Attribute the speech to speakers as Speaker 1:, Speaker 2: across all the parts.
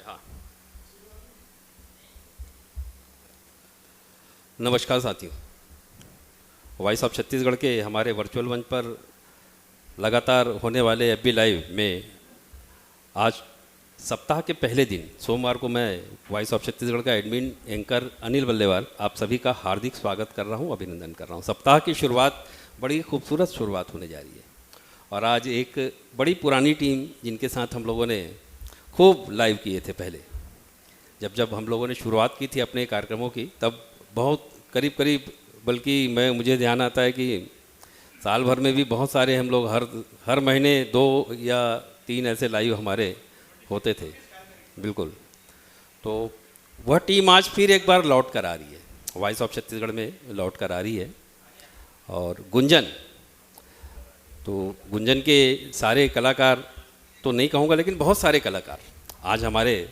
Speaker 1: हाँ। नमस्कार साथियों, वॉइस ऑफ छत्तीसगढ़ के हमारे वर्चुअल मंच पर लगातार होने वाले एफबी लाइव में आज सप्ताह के पहले दिन सोमवार को मैं वॉइस ऑफ छत्तीसगढ़ का एडमिन एंकर अनिल बल्लेवाल आप सभी का हार्दिक स्वागत कर रहा हूं, अभिनंदन कर रहा हूं। सप्ताह की शुरुआत बड़ी खूबसूरत शुरुआत होने जा रही है और आज एक बड़ी पुरानी टीम जिनके साथ हम लोगों ने खूब लाइव किए थे पहले, जब हम लोगों ने शुरुआत की थी अपने कार्यक्रमों की, तब बहुत करीब बल्कि मुझे ध्यान आता है कि साल भर में भी बहुत सारे हम लोग हर महीने 2 या 3 ऐसे लाइव हमारे होते थे। बिल्कुल, तो वह टीम आज फिर एक बार लौट कर आ रही है, वॉइस ऑफ छत्तीसगढ़ में लौट कर आ रही है। और गुंजन के सारे कलाकार तो नहीं कहूँगा, लेकिन बहुत सारे कलाकार आज हमारे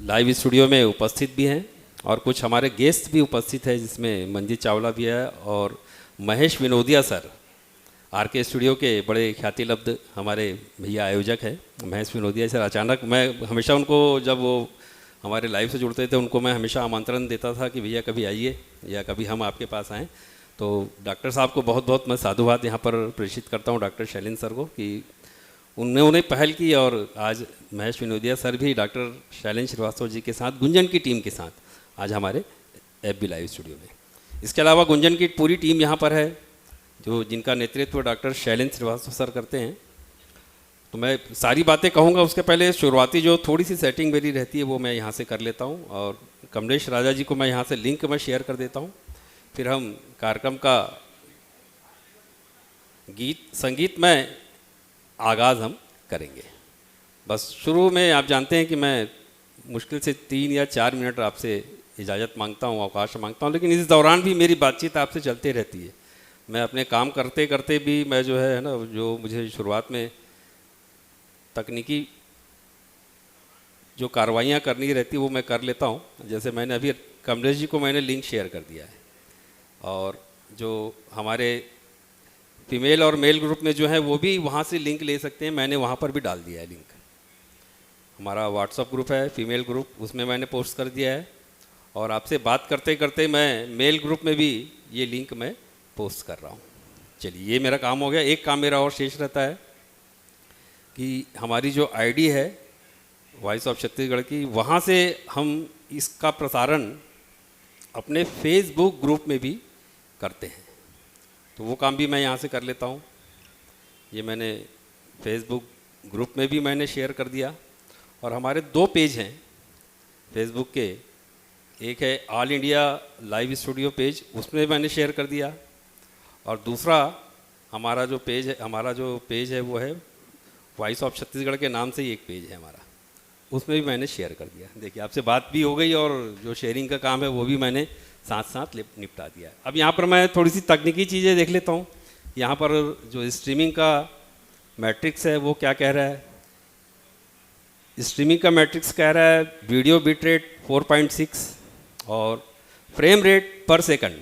Speaker 1: लाइव स्टूडियो में उपस्थित भी हैं और कुछ हमारे गेस्ट भी उपस्थित है, जिसमें मंजीत चावला भी है और महेश विनोदिया सर, आरके स्टूडियो के बड़े ख्याति लब्ध हमारे भैया आयोजक हैं महेश विनोदिया सर। अचानक मैं हमेशा उनको, जब वो हमारे लाइव से जुड़ते थे, उनको मैं हमेशा आमंत्रण देता था कि भैया कभी आइए या कभी हम आपके पास आएँ। तो डॉक्टर साहब को बहुत बहुत मैं साधुवाद यहाँ पर प्रेषित करता हूँ, डॉक्टर शैलेंद्र सर को, कि उन्होंने पहल की और आज महेश विनोदिया सर भी डॉक्टर शैलेंद्र श्रीवास्तव जी के साथ, गुंजन की टीम के साथ आज हमारे एफबी लाइव स्टूडियो में। इसके अलावा गुंजन की पूरी टीम यहाँ पर है, जिनका नेतृत्व डॉक्टर शैलेंद्र श्रीवास्तव सर करते हैं। तो मैं सारी बातें कहूँगा, उसके पहले शुरुआती जो थोड़ी सी सेटिंग मेरी रहती है वो मैं यहाँ से कर लेता हूँ और कमलेश राजा जी को मैं यहाँ से लिंक में शेयर कर देता हूँ। फिर हम कार्यक्रम का संगीत में आगाज़ हम करेंगे। बस शुरू में आप जानते हैं कि मैं मुश्किल से 3 या 4 मिनट आपसे इजाज़त मांगता हूँ, अवकाश मांगता हूँ, लेकिन इस दौरान भी मेरी बातचीत आपसे चलते रहती है। मैं अपने काम करते करते भी मैं जो है ना, जो मुझे शुरुआत में तकनीकी जो कार्रवाइयाँ करनी रहती वो मैं कर लेता हूँ। जैसे मैंने अभी कमलेश जी को मैंने लिंक शेयर कर दिया है और जो हमारे फीमेल और मेल ग्रुप में जो है वो भी वहाँ से लिंक ले सकते हैं, मैंने वहाँ पर भी डाल दिया है लिंक। हमारा व्हाट्सअप ग्रुप है फीमेल ग्रुप, उसमें मैंने पोस्ट कर दिया है और आपसे बात करते करते मैं मेल ग्रुप में भी ये लिंक मैं पोस्ट कर रहा हूँ। चलिए, ये मेरा काम हो गया। एक काम मेरा और शेष रहता है कि हमारी जो आईडी है वॉइस ऑफ छत्तीसगढ़ की, वहाँ से हम इसका प्रसारण अपने फेसबुक ग्रुप में भी करते हैं, तो वो काम भी मैं यहाँ से कर लेता हूँ। ये मैंने फेसबुक ग्रुप में भी मैंने शेयर कर दिया और हमारे 2 पेज हैं फेसबुक के, एक है all India live studio page, उसमें मैंने शेयर कर दिया, और दूसरा हमारा जो पेज है वो है वॉइस ऑफ छत्तीसगढ़ के नाम से ही एक पेज है हमारा, उसमें भी मैंने शेयर कर दिया। देखिए, आपसे बात भी हो गई और जो शेयरिंग का काम है वो भी मैंने साथ साथ निपटा दिया। अब यहाँ पर मैं थोड़ी सी तकनीकी चीज़ें देख लेता हूँ। यहाँ पर जो स्ट्रीमिंग का मैट्रिक्स है वो क्या कह रहा है। स्ट्रीमिंग का मैट्रिक्स कह रहा है वीडियो बिट रेट 4.6 और फ्रेम रेट पर सेकंड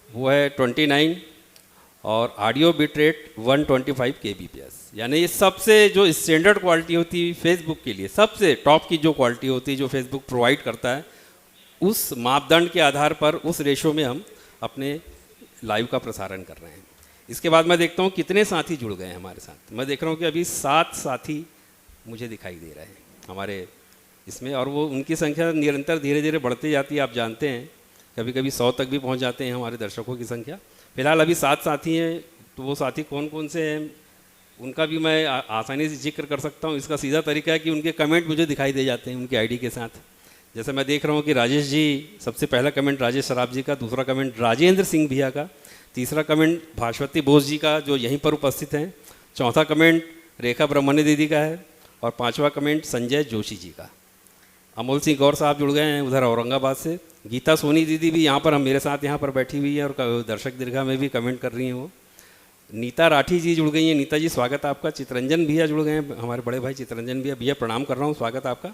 Speaker 1: वो है 29 और ऑडियो बिट रेट 125 kbps। यानी ये सबसे जो स्टैंडर्ड क्वालिटी होती है फेसबुक के लिए, सबसे टॉप की जो क्वालिटी होती है जो फेसबुक प्रोवाइड करता है, उस मापदंड के आधार पर उस रेशो में हम अपने लाइव का प्रसारण कर रहे हैं। इसके बाद मैं देखता हूँ कितने साथी जुड़ गए हैं हमारे साथ। मैं देख रहा हूँ कि अभी 7 साथी मुझे दिखाई दे रहे हैं हमारे इसमें, और वो उनकी संख्या निरंतर धीरे धीरे बढ़ती जाती है। आप जानते हैं कभी कभी 100 तक भी पहुंच जाते हैं हमारे दर्शकों की संख्या। फिलहाल अभी 7 साथी हैं, तो वो साथी कौन कौन से हैं उनका भी मैं आसानी से जिक्र कर सकता हूं। इसका सीधा तरीका है कि उनके कमेंट मुझे दिखाई दे जाते हैं उनकी आईडी के साथ। जैसे मैं देख रहा हूं कि राजेश जी, सबसे पहला कमेंट राजेश सराफ जी का, दूसरा कमेंट राजेंद्र सिंह भैया का, तीसरा कमेंट भास्वती बोस जी का जो यहीं पर उपस्थित हैं, चौथा कमेंट रेखा ब्रह्मण्य दीदी का है और 5वां कमेंट संजय जोशी जी का। अमोल सिंह गौर साहब जुड़ गए हैं उधर औरंगाबाद से। गीता सोनी दीदी भी यहाँ पर हम मेरे साथ यहाँ पर बैठी हुई है और दर्शक दीर्घा में भी कमेंट कर रही हैं वो। नीता राठी जी जुड़ गई हैं। नीता जी स्वागत आपका। चित्रंजन भैया जुड़ गए हैं, हमारे बड़े भाई चित्रंजन भैया। भैया प्रणाम कर रहा हूँ, स्वागत आपका।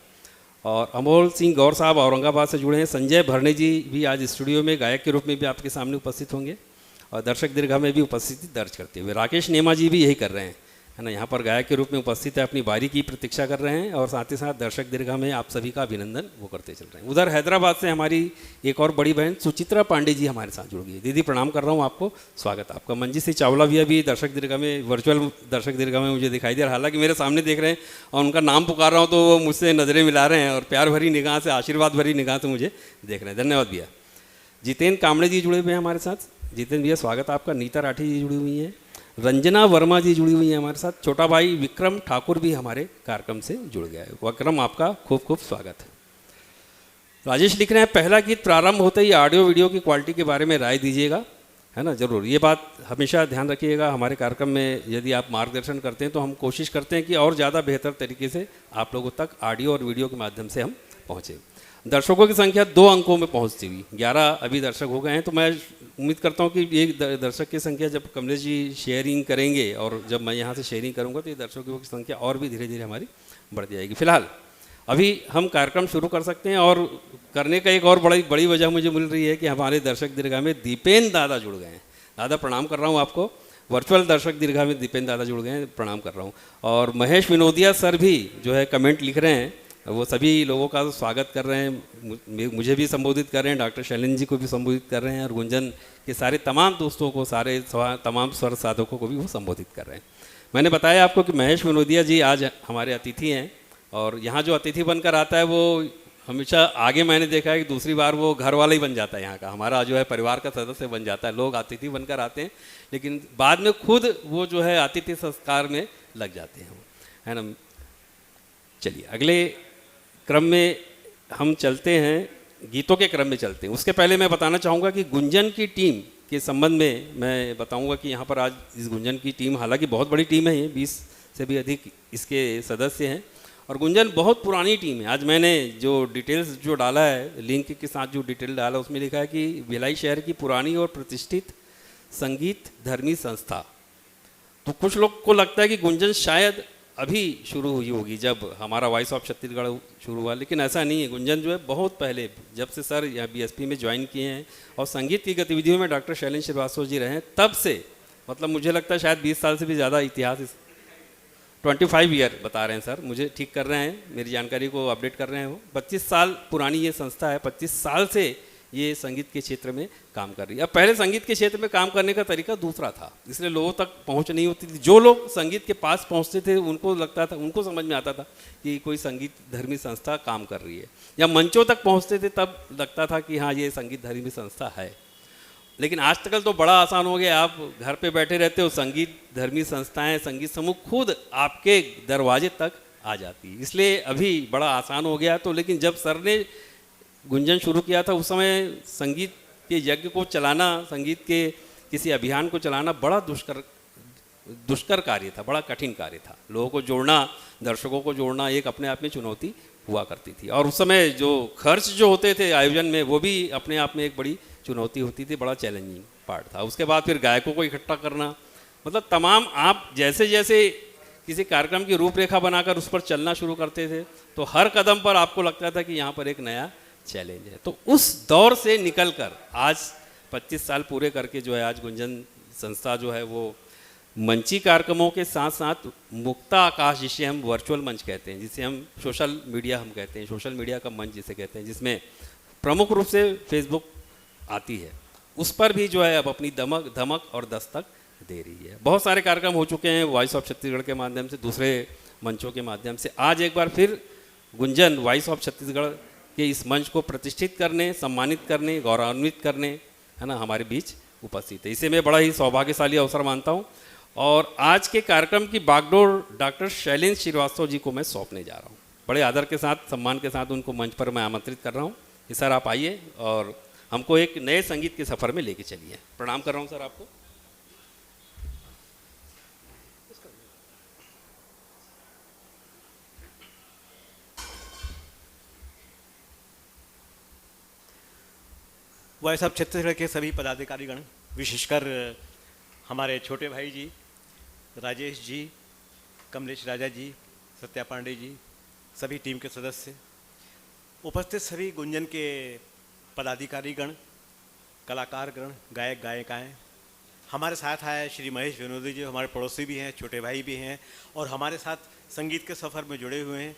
Speaker 1: और अमोल सिंह गौर साहब औरंगाबाद से जुड़े हैं। संजय भरणे जी भी आज स्टूडियो में गायक के रूप में भी आपके सामने उपस्थित होंगे और दर्शक दीर्घा में भी उपस्थिति दर्ज करते हुए। राकेश नेमा जी भी यही कर रहे हैं, है ना, यहाँ पर गायक के रूप में उपस्थित है, अपनी बारी की प्रतीक्षा कर रहे हैं और साथ ही साथ दर्शक दीर्घा में आप सभी का अभिनंदन वो करते चल रहे हैं। उधर हैदराबाद से हमारी एक और बड़ी बहन सुचित्रा पांडे जी हमारे साथ जुड़ गई है। दीदी प्रणाम कर रहा हूँ आपको, स्वागत है आपका। मंजीत सिंह चावला भी अभी दर्शक दीर्घा में, वर्चुअल दर्शक दीर्घा में मुझे दिखाई दे रहा है, हालांकि मेरे सामने देख रहे हैं और उनका नाम पुकार रहा हूँ तो वो मुझसे नज़रें मिला रहे हैं और प्यार भरी निगाह से, आशीर्वाद भरी निगाह से मुझे देख रहे हैं। धन्यवाद भैया। जितेंद्र कामड़े जी जुड़े हुए हैं हमारे साथ। जितेंद्र भैया स्वागत है आपका। नीता राठी जी जुड़ी हुई हैं, रंजना वर्मा जी जुड़ी हुई हैं हमारे साथ। छोटा भाई विक्रम ठाकुर भी हमारे कार्यक्रम से जुड़ गया है। विक्रम आपका खूब खूब स्वागत है। राजेश लिख रहे हैं, पहला गीत प्रारंभ होते ही ऑडियो वीडियो की क्वालिटी के बारे में राय दीजिएगा, है ना। ज़रूर, ये बात हमेशा ध्यान रखिएगा। हमारे कार्यक्रम में यदि आप मार्गदर्शन करते हैं तो हम कोशिश करते हैं कि और ज़्यादा बेहतर तरीके से आप लोगों तक ऑडियो और वीडियो के माध्यम से हम पहुँचें। दर्शकों की संख्या 2 अंकों में पहुंचती हुई 11 अभी दर्शक हो गए हैं, तो मैं उम्मीद करता हूं कि ये दर्शक की संख्या जब कमलेश जी शेयरिंग करेंगे और जब मैं यहां से शेयरिंग करूंगा तो ये दर्शकों की संख्या और भी धीरे धीरे हमारी बढ़ जाएगी। फिलहाल अभी हम कार्यक्रम शुरू कर सकते हैं और करने का एक और बड़ी वजह मुझे मिल रही है कि हमारे दर्शक दीर्घा में दीपेंद्र दादा जुड़ गए हैं। दादा प्रणाम कर रहा हूँ आपको। वर्चुअल दर्शक दीर्घा में दीपेंद्र दादा जुड़ गए हैं, प्रणाम कर रहा हूँ। और महेश विनोदिया सर भी जो है कमेंट लिख रहे हैं, वो सभी लोगों का स्वागत कर रहे हैं, मुझे भी संबोधित कर रहे हैं, डॉक्टर शैलेंद्र जी को भी संबोधित कर रहे हैं और गुंजन के सारे तमाम दोस्तों को, सारे तमाम स्वर साधकों को भी वो संबोधित कर रहे हैं। मैंने बताया आपको कि महेश विनोदिया जी आज हमारे अतिथि हैं और यहाँ जो अतिथि बनकर आता है वो हमेशा, आगे मैंने देखा है कि दूसरी बार वो घर वाला ही बन जाता है, यहाँ का हमारा जो है परिवार का सदस्य बन जाता है। लोग अतिथि बनकर आते हैं लेकिन बाद में खुद वो जो है अतिथि संस्कार में लग जाते हैं, है ना। चलिए अगले क्रम में हम चलते हैं, गीतों के क्रम में चलते हैं। उसके पहले मैं बताना चाहूँगा कि गुंजन की टीम के संबंध में मैं बताऊँगा कि यहाँ पर आज इस गुंजन की टीम, हालांकि बहुत बड़ी टीम है, ये 20 से भी अधिक इसके सदस्य हैं और गुंजन बहुत पुरानी टीम है। आज मैंने जो डिटेल्स जो डाला है, लिंक के साथ जो डिटेल डाला उसमें लिखा है कि भिलाई शहर की पुरानी और प्रतिष्ठित संगीत धर्मी संस्था। तो कुछ लोग को लगता है कि गुंजन शायद अभी शुरू हुई होगी जब हमारा वॉइस ऑफ छत्तीसगढ़ शुरू हुआ, लेकिन ऐसा नहीं है। गुंजन जो है बहुत पहले, जब से सर यहाँ बीएसपी में ज्वाइन किए हैं और संगीत की गतिविधियों में डॉक्टर शैलेंद्र श्रीवास्तव जी रहे हैं, तब से, मतलब मुझे लगता है शायद 20 साल से भी ज़्यादा इतिहास, 25 ईयर बता रहे हैं सर, मुझे ठीक कर रहे हैं, मेरी जानकारी को अपडेट कर रहे हैं वो। 25 साल पुरानी ये संस्था है, 25 साल से ये संगीत के क्षेत्र में काम कर रही है। अब पहले संगीत के क्षेत्र में काम करने का तरीका दूसरा था, इसलिए लोगों तक पहुंच नहीं होती थी। जो लोग संगीत के पास पहुंचते थे उनको लगता था, उनको समझ में आता था कि कोई संगीत धर्मी संस्था काम कर रही है, या मंचों तक पहुंचते थे तब लगता था कि हाँ ये संगीत धर्मी संस्था है। लेकिन आजकल तो बड़ा आसान हो गया, आप घर पे बैठे रहते हो, संगीत धर्मी संस्थाएं, संगीत समूह खुद आपके दरवाजे तक आ जाती है, इसलिए अभी बड़ा आसान हो गया। तो लेकिन जब सर ने गुंजन शुरू किया था उस समय संगीत के यज्ञ को चलाना, संगीत के किसी अभियान को चलाना बड़ा दुष्कर कार्य था, बड़ा कठिन कार्य था। लोगों को जोड़ना, दर्शकों को जोड़ना एक अपने आप में चुनौती हुआ करती थी और उस समय जो खर्च जो होते थे आयोजन में वो भी अपने आप में एक बड़ी चुनौती होती थी, बड़ा चैलेंजिंग पार्ट था। उसके बाद फिर गायकों को इकट्ठा करना, मतलब तमाम, आप जैसे जैसे किसी कार्यक्रम की रूपरेखा बनाकर उस पर चलना शुरू करते थे तो हर कदम पर आपको लगता था कि यहाँ पर एक नया चैलेंज है। तो उस दौर से निकलकर आज 25 साल पूरे करके जो है आज गुंजन संस्था जो है वो मंची कार्यक्रमों के साथ साथ मुक्ता आकाश, जिसे हम वर्चुअल मंच कहते हैं, जिसे हम सोशल मीडिया हम कहते हैं, सोशल मीडिया का मंच जिसे कहते हैं, जिसमें प्रमुख रूप से फेसबुक आती है, उस पर भी जो है अब अपनी धमक और दस्तक दे रही है। बहुत सारे कार्यक्रम हो चुके हैं वॉइस ऑफ छत्तीसगढ़ के माध्यम से, दूसरे मंचों के माध्यम से। आज एक बार फिर गुंजन वॉइस ऑफ छत्तीसगढ़ के इस मंच को प्रतिष्ठित करने, सम्मानित करने, गौरवान्वित करने, है ना, हमारे बीच उपस्थित है। इसे मैं बड़ा ही सौभाग्यशाली अवसर मानता हूँ और आज के कार्यक्रम की बागडोर डॉक्टर शैलेंद्र श्रीवास्तव जी को मैं सौंपने जा रहा हूँ। बड़े आदर के साथ, सम्मान के साथ उनको मंच पर मैं आमंत्रित कर रहा हूँ कि सर आप आइए और हमको एक नए संगीत के सफ़र में लेके चलिए। प्रणाम कर रहा हूँ सर आपको।
Speaker 2: वॉइस ऑफ छत्तीसगढ़ के सभी पदाधिकारीगण, विशेषकर हमारे छोटे भाई जी राजेश जी, कमलेश राजा जी, सत्या पांडे जी, सभी टीम के सदस्य, उपस्थित सभी गुंजन के पदाधिकारीगण, कलाकारगण, गायक गायिकाएँ, हमारे साथ आए श्री महेश विनोदी जी, हमारे पड़ोसी भी हैं, छोटे भाई भी हैं और हमारे साथ संगीत के सफ़र में जुड़े हुए हैं।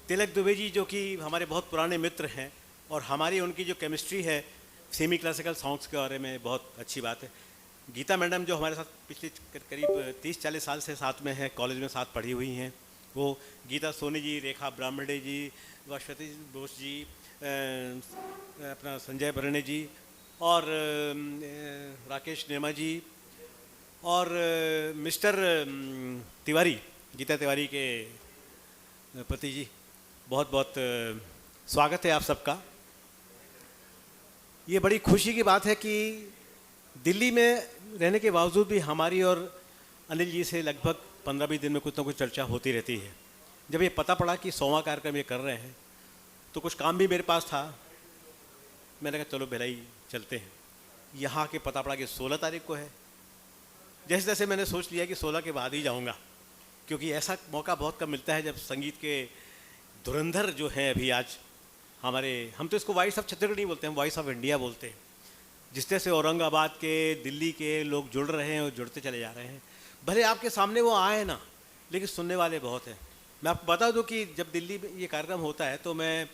Speaker 2: तिलक दुबे जी जो कि हमारे बहुत पुराने मित्र हैं और हमारी उनकी जो केमिस्ट्री है सेमी क्लासिकल सॉन्ग्स के बारे में बहुत अच्छी बात है। गीता मैडम जो हमारे साथ पिछले करीब 30-40 साल से साथ में हैं, कॉलेज में साथ पढ़ी हुई हैं, वो गीता सोनी जी, रेखा ब्राह्मणे जी, वाश्वती बोस जी, अपना संजय बरणे जी और राकेश नेमा जी और मिस्टर तिवारी, गीता तिवारी के पति जी, बहुत बहुत स्वागत है आप सबका। ये बड़ी खुशी की बात है कि दिल्ली में रहने के बावजूद भी हमारी और अनिल जी से लगभग 15-20 दिन में कुछ ना कुछ चर्चा होती रहती है। जब ये पता पड़ा कि 100वां कार्यक्रम ये कर रहे हैं तो कुछ काम भी मेरे पास था, मैंने कहा चलो भिलाई चलते हैं। यहाँ के पता पड़ा कि 16 तारीख को है। जैसे जैसे मैंने सोच लिया कि 16 के बाद ही जाऊँगा, क्योंकि ऐसा मौका बहुत कम मिलता है जब संगीत के धुरंधर जो हैं अभी आज हमारे, हम तो इसको वॉइस ऑफ छत्तीसगढ़ नहीं बोलते हैं, वॉइस ऑफ इंडिया बोलते हैं। जिस तरह से औरंगाबाद के, दिल्ली के लोग जुड़ रहे हैं और जुड़ते चले जा रहे हैं, भले आपके सामने वो आए ना, लेकिन सुनने वाले बहुत हैं। मैं आपको बता दूं कि जब दिल्ली में ये कार्यक्रम होता है तो मैं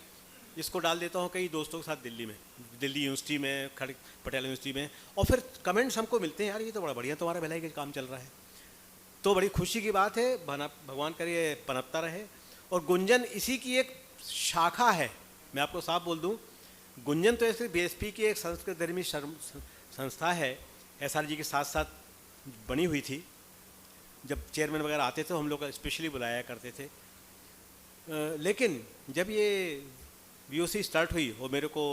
Speaker 2: इसको डाल देता हूँ कई दोस्तों के साथ दिल्ली में, दिल्ली यूनिवर्सिटी में, खड़ग पटेल यूनिवर्सिटी में, और फिर कमेंट्स हमको मिलते हैं, यार ये तो बड़ा बढ़िया तुम्हारा भिलाई का काम चल रहा है। तो बड़ी खुशी की बात है, भगवान करे पनपता रहे। और गुंजन इसी की एक शाखा है। मैं आपको साफ बोल दूं, गुंजन तो ऐसे बीएसपी की एक संस्कृत धर्मी संस्था है, एसआरजी के साथ साथ बनी हुई थी। जब चेयरमैन वगैरह आते थे तो हम लोग का स्पेशली बुलाया करते थे। लेकिन जब ये बीओसी स्टार्ट हुई और मेरे को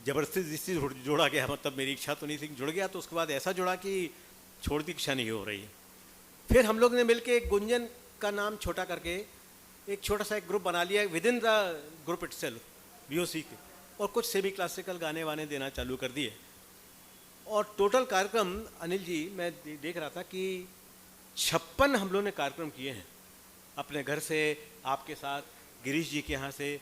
Speaker 2: ज़बरदस्ती जिससे जोड़ा गया, मतलब मेरी इच्छा तो नहीं थी, जुड़ गया, तो उसके बाद ऐसा जुड़ा कि छोड़ की इच्छा नहीं हो रही है। फिर हम लोग ने मिलकर गुंजन का नाम छोटा करके एक छोटा सा एक ग्रुप बना लिया with in the group itself, BOC के, और कुछ सेमी क्लासिकल गाने वाने देना चालू कर दिए। और टोटल कार्यक्रम अनिल जी मैं देख रहा था कि 56 हम लोगों ने कार्यक्रम किए हैं अपने घर से, आपके साथ, गिरीश जी के यहाँ से,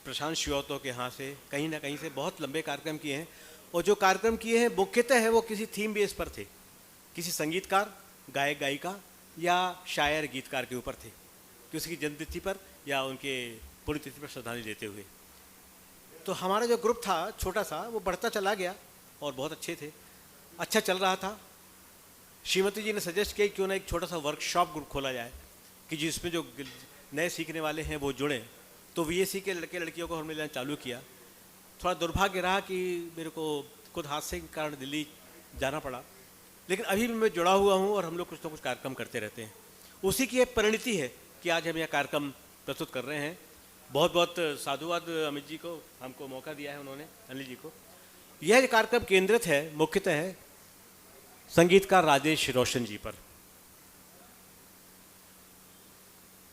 Speaker 2: प्रशांत श्रीवास्तव के यहाँ से, कहीं ना कहीं से बहुत लंबे कार्यक्रम किए हैं। और जो कार्यक्रम किए हैं मुख्यतः है वो किसी थीम बेस पर थे, किसी संगीतकार, गायक गायिका या शायर गीतकार के ऊपर थे, कि उसकी जन्मतिथि पर या उनके पुण्यतिथि पर श्रद्धांजलि देते हुए। तो हमारा जो ग्रुप था छोटा सा, वो बढ़ता चला गया और बहुत अच्छे थे, अच्छा चल रहा था। श्रीमती जी ने सजेस्ट किया क्यों ना एक छोटा सा वर्कशॉप ग्रुप खोला जाए कि जिसमें जो नए सीखने वाले हैं वो जुड़ें। तो वीएसी के लड़के लड़कियों को हमने लेना चालू किया। थोड़ा दुर्भाग्य रहा कि मेरे को खुद हादसे के कारण दिल्ली जाना पड़ा, लेकिन अभी भी मैं जुड़ा हुआ हूँ और हम लोग कुछ ना कुछ कार्यक्रम करते रहते हैं। उसी की एक परिणति है कि आज हम यह कार्यक्रम प्रस्तुत कर रहे हैं। बहुत बहुत साधुवाद अमित जी को, हमको मौका दिया है उन्होंने, अनिल जी को। यह कार्यक्रम केंद्रित है मुख्यतः है संगीतकार राजेश रोशन जी पर।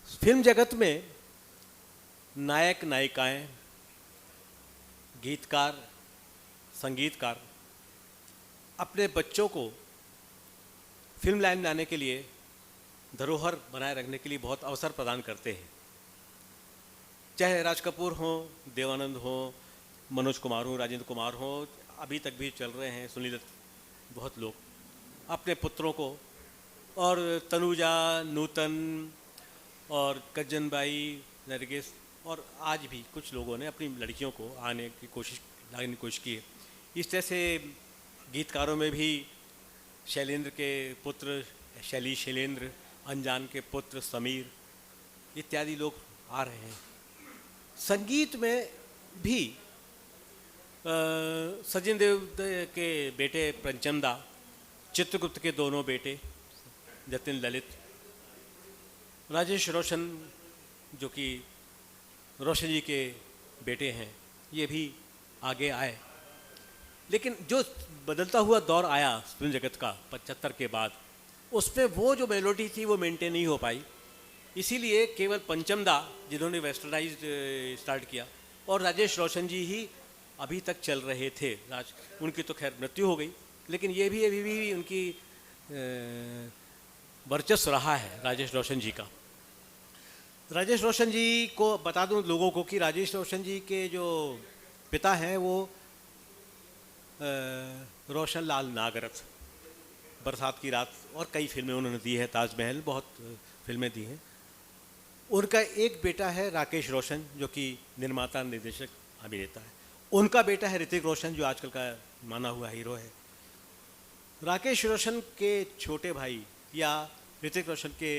Speaker 2: फिल्म जगत में नायक नायिकाएं, गीतकार, संगीतकार अपने बच्चों को फिल्म लाइन में आने के लिए, धरोहर बनाए रखने के लिए बहुत अवसर प्रदान करते हैं। चाहे राज कपूर हो, देवानंद हो, मनोज कुमार हो, राजेंद्र कुमार हो, अभी तक भी चल रहे हैं, सुनील दत्त, बहुत लोग अपने पुत्रों को, और तनुजा, नूतन और कज्जन बाई, नरगिस, और आज भी कुछ लोगों ने अपनी लड़कियों को लाने की कोशिश की है। इस तरह से गीतकारों में भी शैलेंद्र के पुत्र शैलेंद्र, अनजान के पुत्र समीर इत्यादि लोग आ रहे हैं। संगीत में भी सचिन देव के बेटे पंचमदा, चित्रगुप्त के दोनों बेटे जतिन ललित, राजेश रोशन जो कि रोशन जी के बेटे हैं, ये भी आगे आए। लेकिन जो बदलता हुआ दौर आया फिल्म जगत का 75 के बाद, उसमें वो जो मेलोडी थी वो मेंटेन नहीं हो पाई। इसीलिए केवल पंचमदा जिन्होंने वेस्टर्नाइज स्टार्ट किया और राजेश रोशन जी ही अभी तक चल रहे थे। उनकी तो खैर मृत्यु हो गई, लेकिन ये भी अभी भी उनकी वर्चस्व रहा है राजेश रोशन जी का। राजेश रोशन जी को बता दूं लोगों को कि राजेश रोशन जी के जो पिता हैं वो रोशन लाल नागरथ, बरसात की रात और कई फिल्में उन्होंने दी है, ताजमहल, बहुत फिल्में दी हैं। उनका एक बेटा है राकेश रोशन, जो कि निर्माता निर्देशक अभिनेता है। उनका बेटा है ऋतिक रोशन, जो आजकल का माना हुआ हीरो है। राकेश रोशन के छोटे भाई या ऋतिक रोशन के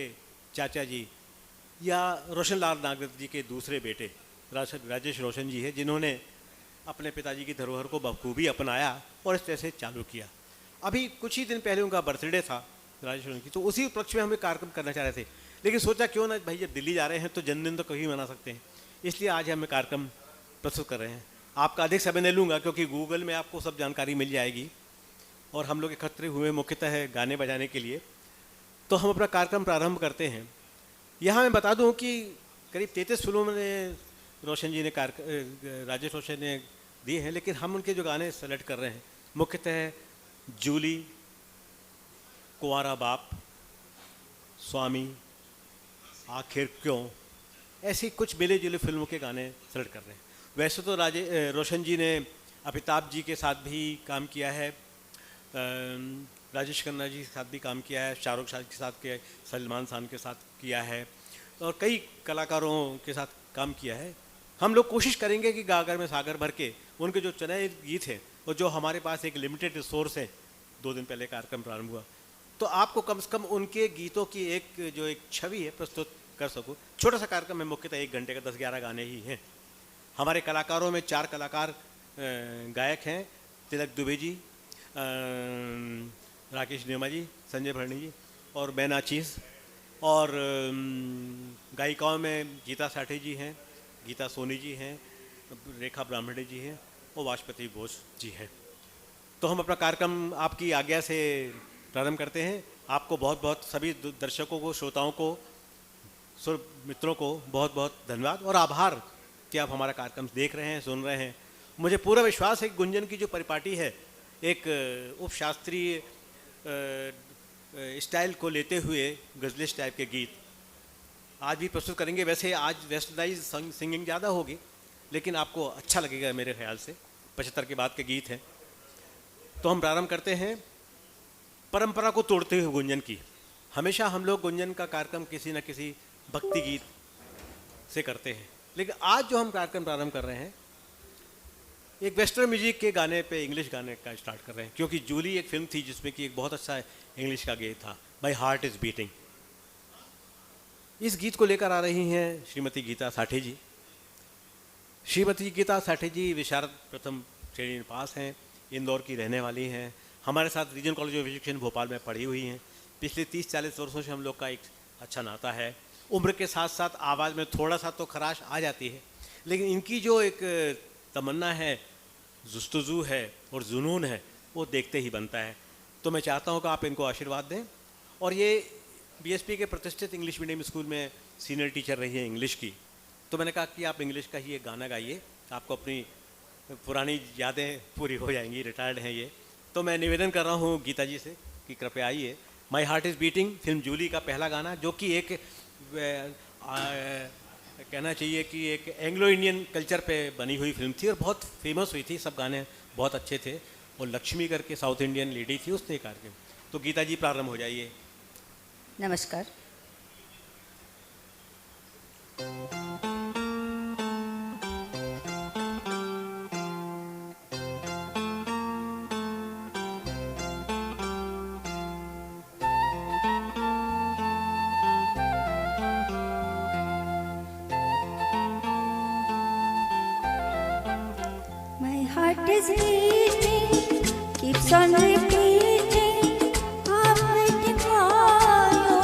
Speaker 2: चाचा जी या रोशन लाल नागरथ जी के दूसरे बेटे राजेश रोशन जी है, जिन्होंने अपने पिताजी की धरोहर को बखूबी अपनाया और इस तरह से चालू किया। अभी कुछ ही दिन पहले उनका बर्थडे था राजेश रोशन की, तो उसी उपलक्ष्य में हमें कार्यक्रम करना चाह रहे थे, लेकिन सोचा क्यों ना भाई, जब दिल्ली जा रहे हैं तो जन्मदिन तो कहीं मना सकते हैं, इसलिए आज हम कार्यक्रम प्रस्तुत कर रहे हैं। आपका अधिक समय नहीं लूँगा क्योंकि गूगल में आपको सब जानकारी मिल जाएगी और हम लोग एकत्रित हुए मुख्यतः है गाने बजाने के लिए। तो हम अपना कार्यक्रम प्रारंभ करते हैं। यहाँ मैं बता दूँ कि करीब 33 फिल्मों ने रोशन जी ने राजेश रोशन ने दिए हैं, लेकिन हम उनके जो गाने सेलेक्ट कर रहे हैं मुख्यतः जूली, कुंवारा बाप, स्वामी, आखिर क्यों, ऐसी कुछ मिले जुले फिल्मों के गाने सेलेक्ट कर रहे हैं। वैसे तो रोशन जी ने अमिताभ जी के साथ भी काम किया है, राजेश खन्ना जी के साथ भी काम किया है, शाहरुख खान के साथ किया, सलमान खान के साथ किया है और कई कलाकारों के साथ काम किया है। हम लोग कोशिश करेंगे कि गागर में सागर भर के उनके जो चुने गीत हैं और जो हमारे पास एक लिमिटेड रिसोर्स है, 2 दिन पहले कार्यक्रम प्रारंभ हुआ, तो आपको कम से कम उनके गीतों की एक छवि है प्रस्तुत कर सकूं। छोटा सा कार्यक्रम है, मुख्यतः 1 घंटे का 10-11 गाने ही हैं। हमारे कलाकारों में 4 कलाकार गायक हैं, तिलक दुबे जी, राकेश नेमा जी, संजय भरणी जी और मैना चीज़। और गायिकाओं में गीता साठे जी हैं, गीता सोनी जी हैं, रेखा ब्राह्मणे जी हैं और वाशपति बोस जी हैं। तो हम अपना कार्यक्रम आपकी आज्ञा से प्रारंभ करते हैं। आपको बहुत बहुत सभी दर्शकों को, श्रोताओं को, सुर मित्रों को बहुत बहुत धन्यवाद और आभार कि आप हमारा कार्यक्रम देख रहे हैं, सुन रहे हैं। मुझे पूरा विश्वास है कि गुंजन की जो परिपाटी है, एक उपशास्त्रीय स्टाइल को लेते हुए गजलिश टाइप के गीत आज भी प्रस्तुत करेंगे। वैसे आज वेस्टर्नाइज सिंगिंग ज़्यादा होगी, लेकिन आपको अच्छा लगेगा मेरे ख्याल से। 75 के बाद के गीत हैं। तो हम प्रारंभ करते हैं परंपरा को तोड़ते हुए गुंजन की। हमेशा हम लोग गुंजन का कार्यक्रम किसी न किसी भक्ति गीत से करते हैं, लेकिन आज जो हम कार्यक्रम प्रारंभ कर रहे हैं एक वेस्टर्न म्यूजिक के गाने पे, इंग्लिश गाने का स्टार्ट कर रहे हैं, क्योंकि जूली एक फिल्म थी जिसमें कि एक बहुत अच्छा इंग्लिश का गीत था, माई हार्ट इज़ बीटिंग। इस गीत को लेकर आ रही हैं श्रीमती गीता साठे जी। श्रीमती गीता साठे जी विशारद प्रथम श्रेणी में पास हैं, इंदौर की रहने वाली हैं। हमारे साथ regional college of education Bhopal में पढ़ी हुई हैं। पिछले 30-40 वर्षों से हम लोग का एक अच्छा नाता है। उम्र के साथ साथ आवाज़ में थोड़ा सा तो खराश आ जाती है, लेकिन इनकी जो एक तमन्ना है, जुस्तजू है और जुनून है, वो देखते ही बनता है। तो मैं चाहता हूँ कि आप इनको आशीर्वाद दें। और ये बीएसपी के प्रतिष्ठित इंग्लिश मीडियम स्कूल में सीनियर टीचर रही हैं इंग्लिश की, तो मैंने कहा कि आप इंग्लिश का ही एक गाना गाइए, आपको अपनी पुरानी यादें पूरी हो जाएंगी। रिटायर्ड हैं ये। तो मैं निवेदन कर रहा हूँ गीता जी से कि कृपया आइए। My heart is beating film Julie का पहला गाना, जो कि एक कहना चाहिए कि एक एंग्लो इंडियन कल्चर पे बनी हुई फिल्म थी और बहुत फेमस हुई थी। सब गाने बहुत अच्छे थे और लक्ष्मी करके साउथ इंडियन लेडी थी, उसने कार्यक्रम। तो गीता जी प्रारंभ हो जाइए।
Speaker 3: नमस्कार। My heart is beating, keeps on repeating, I'm waiting for you.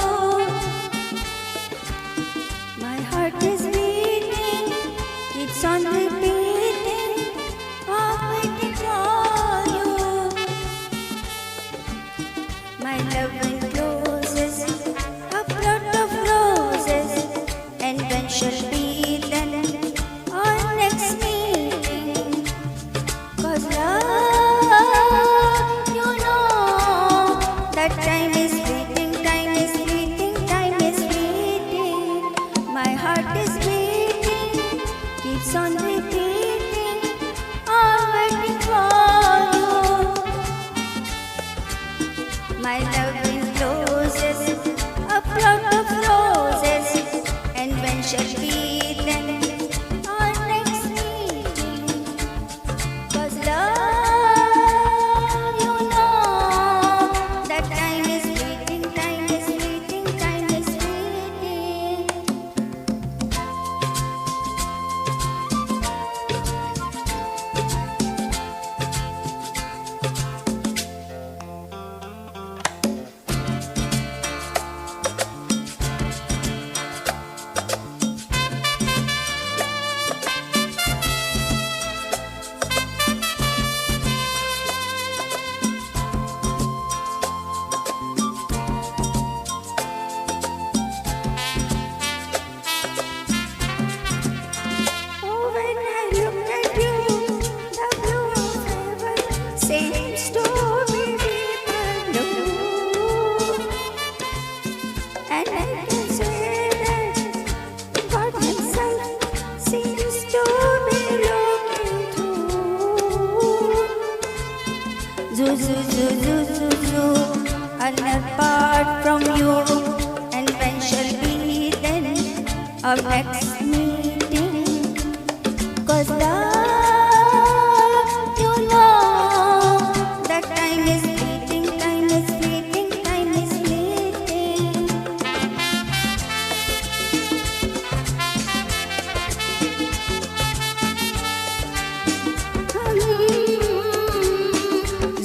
Speaker 3: My heart is beating, keeps on repeating, I'm waiting for you. My love encloses a plot of roses, and when shall be then our next meeting? 'Cause love, you our next meeting. 'Cause love, you know, that time is fleeting, time is fleeting, time is fleeting.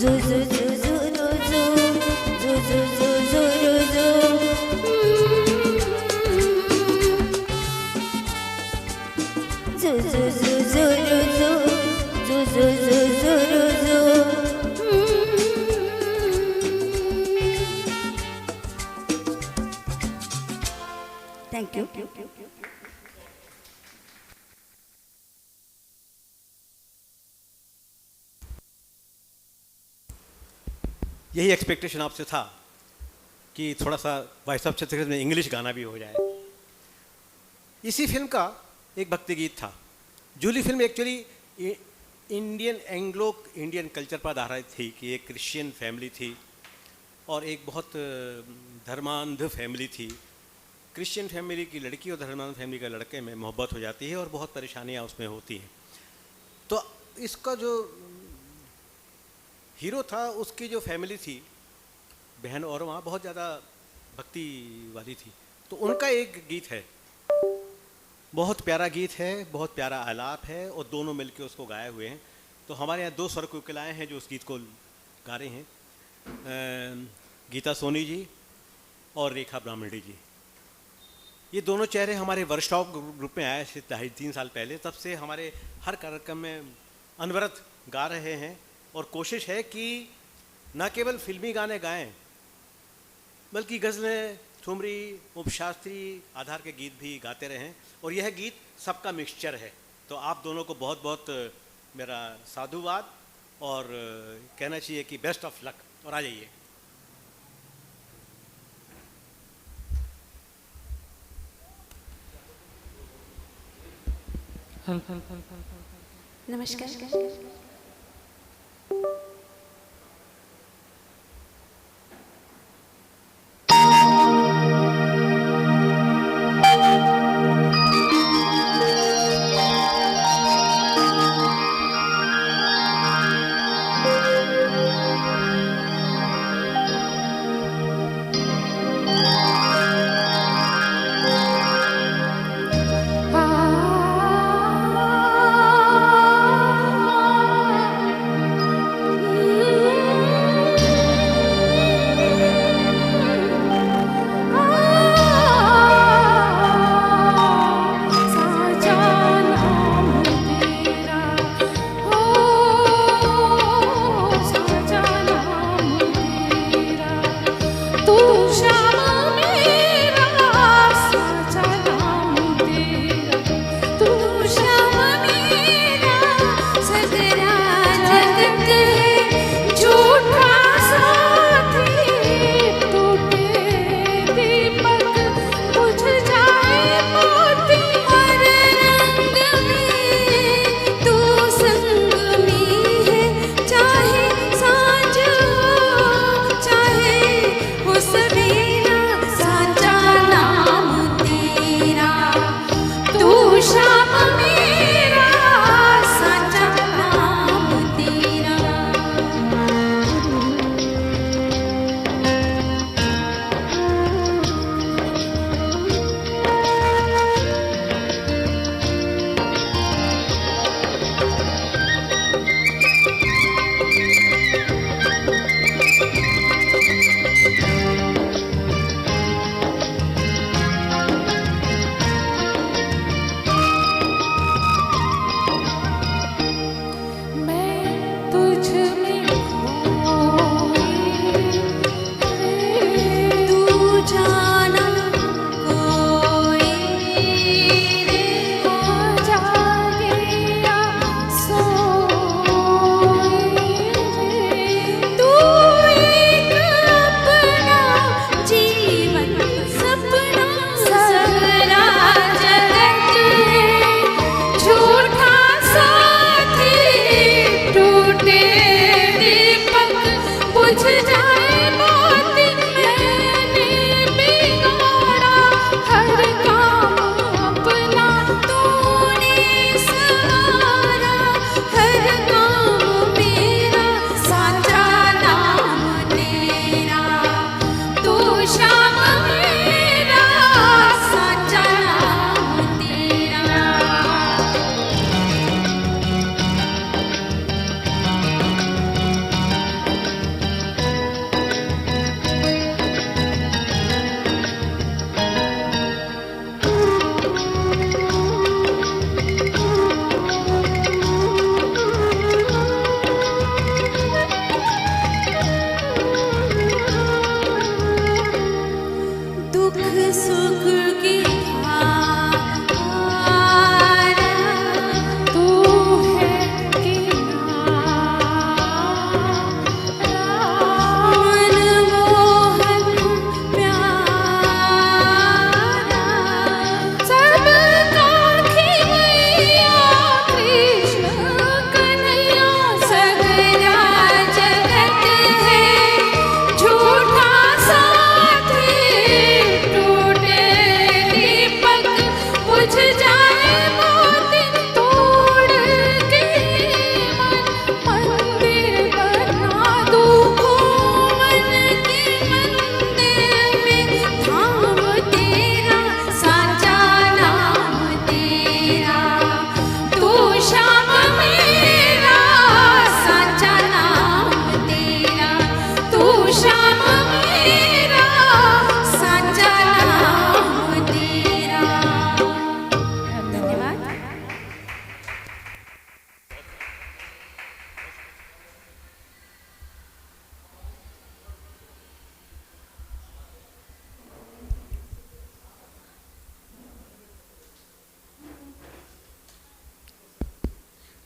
Speaker 3: Zoo, zoo, zoo, zoo, zoo, zoo, zoo, zoo, zoo, zoo, zoo, zoo. Zoo, zoo, zoo, zoo, zoo, zoo, zoo, zoo, zoo, zoo, zoo. Thank you.
Speaker 2: यही expectation आपसे था कि थोड़ा सा भाई साहब छत्तीसगढ़ में English गाना भी हो जाए। इसी फिल्म का एक भक्ति गीत था। Julie film actually Anglo Indian culture पर आधारित थी कि एक क्रिश्चियन फैमिली थी और एक बहुत धर्मांध फैमिली थी। क्रिश्चियन फैमिली की लड़की और धर्मांध फैमिली का लड़के में मोहब्बत हो जाती है और बहुत परेशानियां उसमें होती हैं। तो इसका जो हीरो था उसकी जो फैमिली थी, बहन और वहाँ बहुत ज़्यादा भक्ति वाली थी। तो उनका एक गीत है, बहुत प्यारा गीत है, बहुत प्यारा आलाप है और दोनों मिलके उसको गाए हुए हैं। तो हमारे यहाँ 2 स्वर कोकिलाएँ हैं जो उस गीत को गा रहे हैं, गीता सोनी जी और रेखा ब्राह्मणी जी। ये दोनों चेहरे हमारे वर्कशॉप ग्रुप में आए थे 2.5-3 साल पहले। तब से हमारे हर कार्यक्रम में अनवरत गा रहे हैं और कोशिश है कि न केवल फिल्मी गाने गाएं बल्कि गज़लें, ठुमरी, उपशास्त्रीय आधार के गीत भी गाते रहें। और यह गीत सबका मिक्सचर है। तो आप दोनों को बहुत बहुत मेरा साधुवाद और कहना चाहिए कि बेस्ट ऑफ लक। और आ जाइए।
Speaker 3: नमस्कार।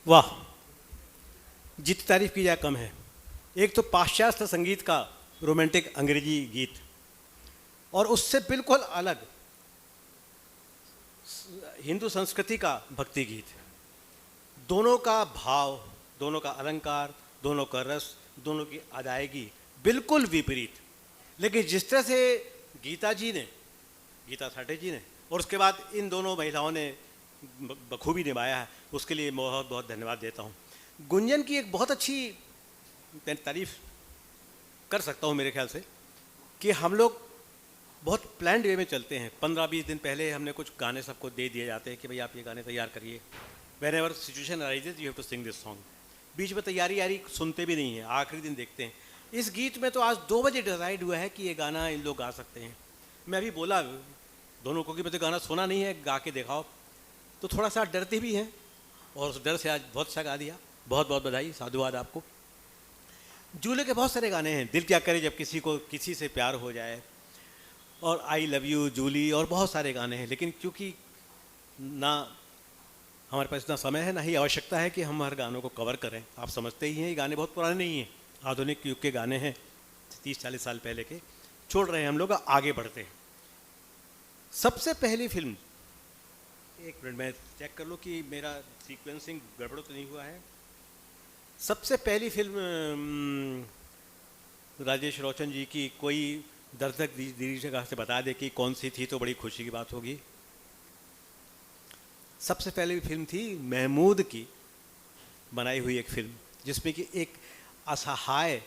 Speaker 2: वाह, जितनी तारीफ की जाए कम है। एक तो पाश्चात्य संगीत का रोमांटिक अंग्रेजी गीत और उससे बिल्कुल अलग हिंदू संस्कृति का भक्ति गीत। दोनों का भाव, दोनों का अलंकार, दोनों का रस, दोनों की अदायगी बिल्कुल विपरीत। लेकिन जिस तरह से गीता साठे जी ने और उसके बाद इन दोनों महिलाओं ने बखूबी निभाया है, उसके लिए बहुत बहुत धन्यवाद देता हूँ। गुंजन की एक बहुत अच्छी तारीफ कर सकता हूँ मेरे ख्याल से कि हम लोग बहुत प्लान्ड वे में चलते हैं। 15-20 दिन पहले हमने कुछ गाने सबको दे दिए जाते हैं कि भाई आप ये गाने तैयार करिए। Whenever situation arises you have to sing this song. बीच में तैयारी सुनते भी नहीं है, आखिरी दिन देखते हैं। इस गीत में तो आज 2 बजे डिसाइड हुआ है कि ये गाना इन लोग गा सकते हैं। मैं अभी बोला दोनों को कि मुझे गाना सुना नहीं है, गा के दिखाओ, तो थोड़ा सा डरते भी हैं और उस डर से आज बहुत अच्छा गा दिया। बहुत बहुत बधाई, साधुवाद आपको। जूले के बहुत सारे गाने हैं, दिल क्या करे जब किसी से प्यार हो जाए, और आई लव यू जूली, और बहुत सारे गाने हैं। लेकिन क्योंकि ना हमारे पास इतना समय है, ना ही आवश्यकता है कि हम हर गानों को कवर करें। आप समझते ही हैं ये गाने बहुत पुराने नहीं हैं, आधुनिक युग के गाने हैं, 30-40 साल पहले के। छोड़ रहे हैं हम लोग, आगे बढ़ते हैं। सबसे पहली फिल्म, एक मिनट मैं चेक कर लूँ कि मेरा सीक्वेंसिंग गड़बड़ तो नहीं हुआ है। सबसे पहली फिल्म राजेश रोशन जी की, कोई दर्शक दीदी जगह से बता दे कि कौन सी थी तो बड़ी खुशी की बात होगी। सबसे पहले फिल्म थी महमूद की बनाई हुई एक फिल्म, जिसमें कि एक असहाय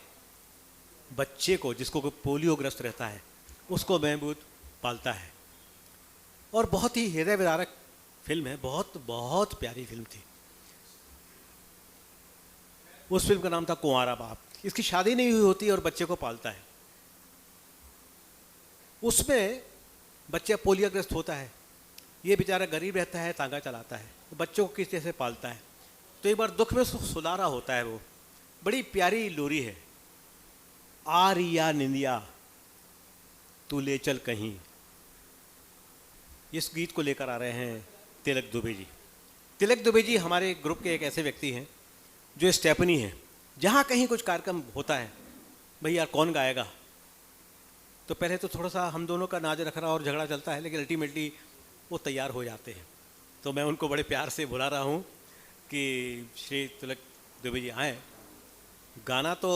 Speaker 2: बच्चे को, जिसको कोई पोलियोग्रस्त रहता है, उसको महमूद पालता है। और बहुत ही हृदय विदारक फिल्म है, बहुत बहुत प्यारी फिल्म थी। उस फिल्म का नाम था कुंवारा बाप। इसकी शादी नहीं हुई होती और बच्चे को पालता है। उसमें बच्चा पोलियोग्रस्त होता है, ये बेचारा गरीब रहता है, तांगा चलाता है, तो बच्चों को किस तरह से पालता है। तो एक बार दुख में सुलारा होता है। वो बड़ी प्यारी लोरी है, आ रिया निंदिया तू ले चल कहीं। इस गीत को लेकर आ रहे हैं तिलक दुबे जी। तिलक दुबे जी हमारे ग्रुप के एक ऐसे व्यक्ति हैं जो स्टेपनी हैं। जहाँ कहीं कुछ कार्यक्रम होता है, भाई यार कौन गाएगा, तो पहले तो थोड़ा सा हम दोनों का नाज रखना और झगड़ा चलता है, लेकिन अल्टीमेटली वो तैयार हो जाते हैं। तो मैं उनको बड़े प्यार से बुला रहा हूँ कि श्री तिलक दुबे जी आएँ। गाना तो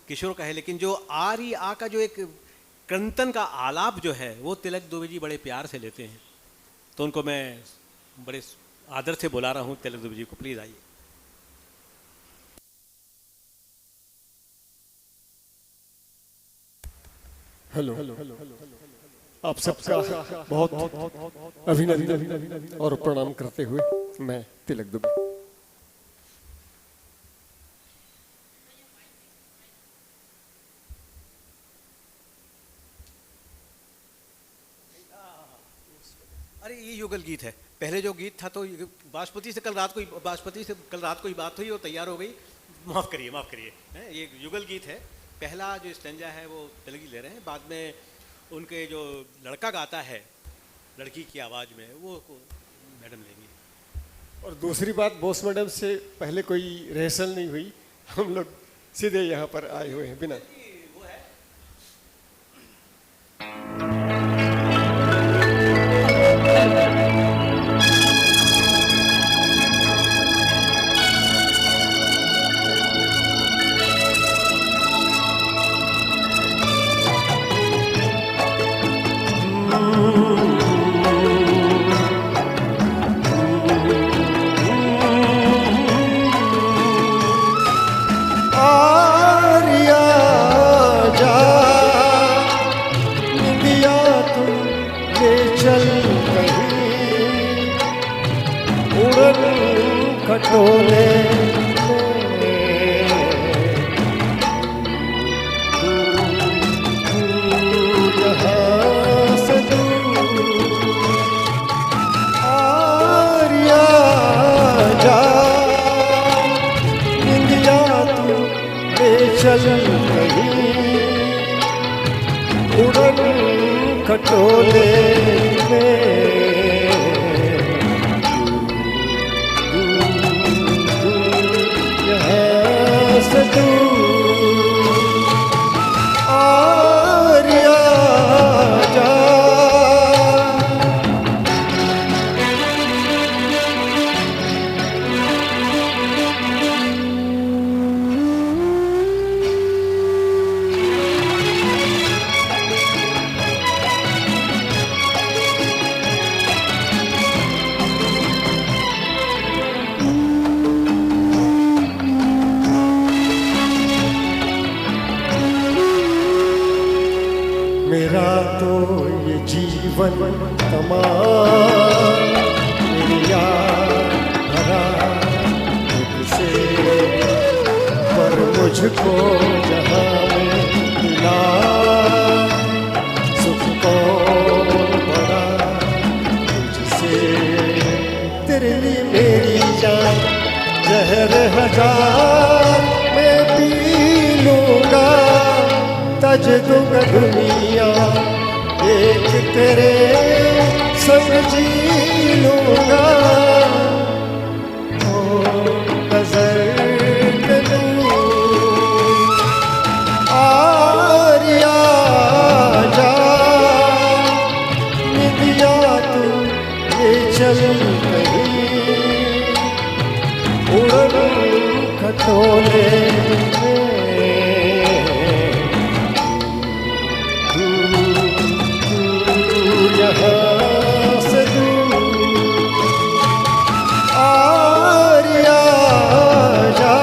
Speaker 2: किशोर का है, लेकिन जो आ रही आ का जो एक क्रंतन का आलाप जो है, वो तिलक दुबे जी बड़े प्यार से लेते हैं। तो उनको मैं बड़े आदर से बुला रहा हूँ, तिलक दुबे जी को प्लीज़ आइए।
Speaker 4: हेलो, आप सबका बहुत अभिनंदन और प्रणाम करते हुए मैं तिलक दुबे।
Speaker 2: अरे ये युगल गीत है। पहले जो गीत था तो बासपति से कल रात को ही बात हुई और तैयार हो गई। माफ़ करिए ये युगल गीत है। पहला जो स्टैंजा है वो तिलक जी ले रहे हैं, बाद में उनके जो लड़का गाता है लड़की की आवाज़ में, वो मैडम लेंगी।
Speaker 4: और दूसरी बात, बोस मैडम से पहले कोई रिहर्सल नहीं हुई, हम लोग सीधे यहाँ पर आए हुए हैं बिना।
Speaker 5: खटोले आरिया जा इंदिया तू ले चल कहीं उड़न खटोले में जीवन तमाम मेरी याद भरा तुझसे, पर मुझको जहाँ में मिला सुख को बड़ा तुझसे। तेरे लिए मेरी जान जहर हजार मैं पी लूँगा, तज दूँगा दुनिया एक तेरे संग जी लूँगा। ओ नजर के दूर आरिया जा, निदिया तू ये चल कहीं उड़न खटोले यहाँ से दूर आरिया जा।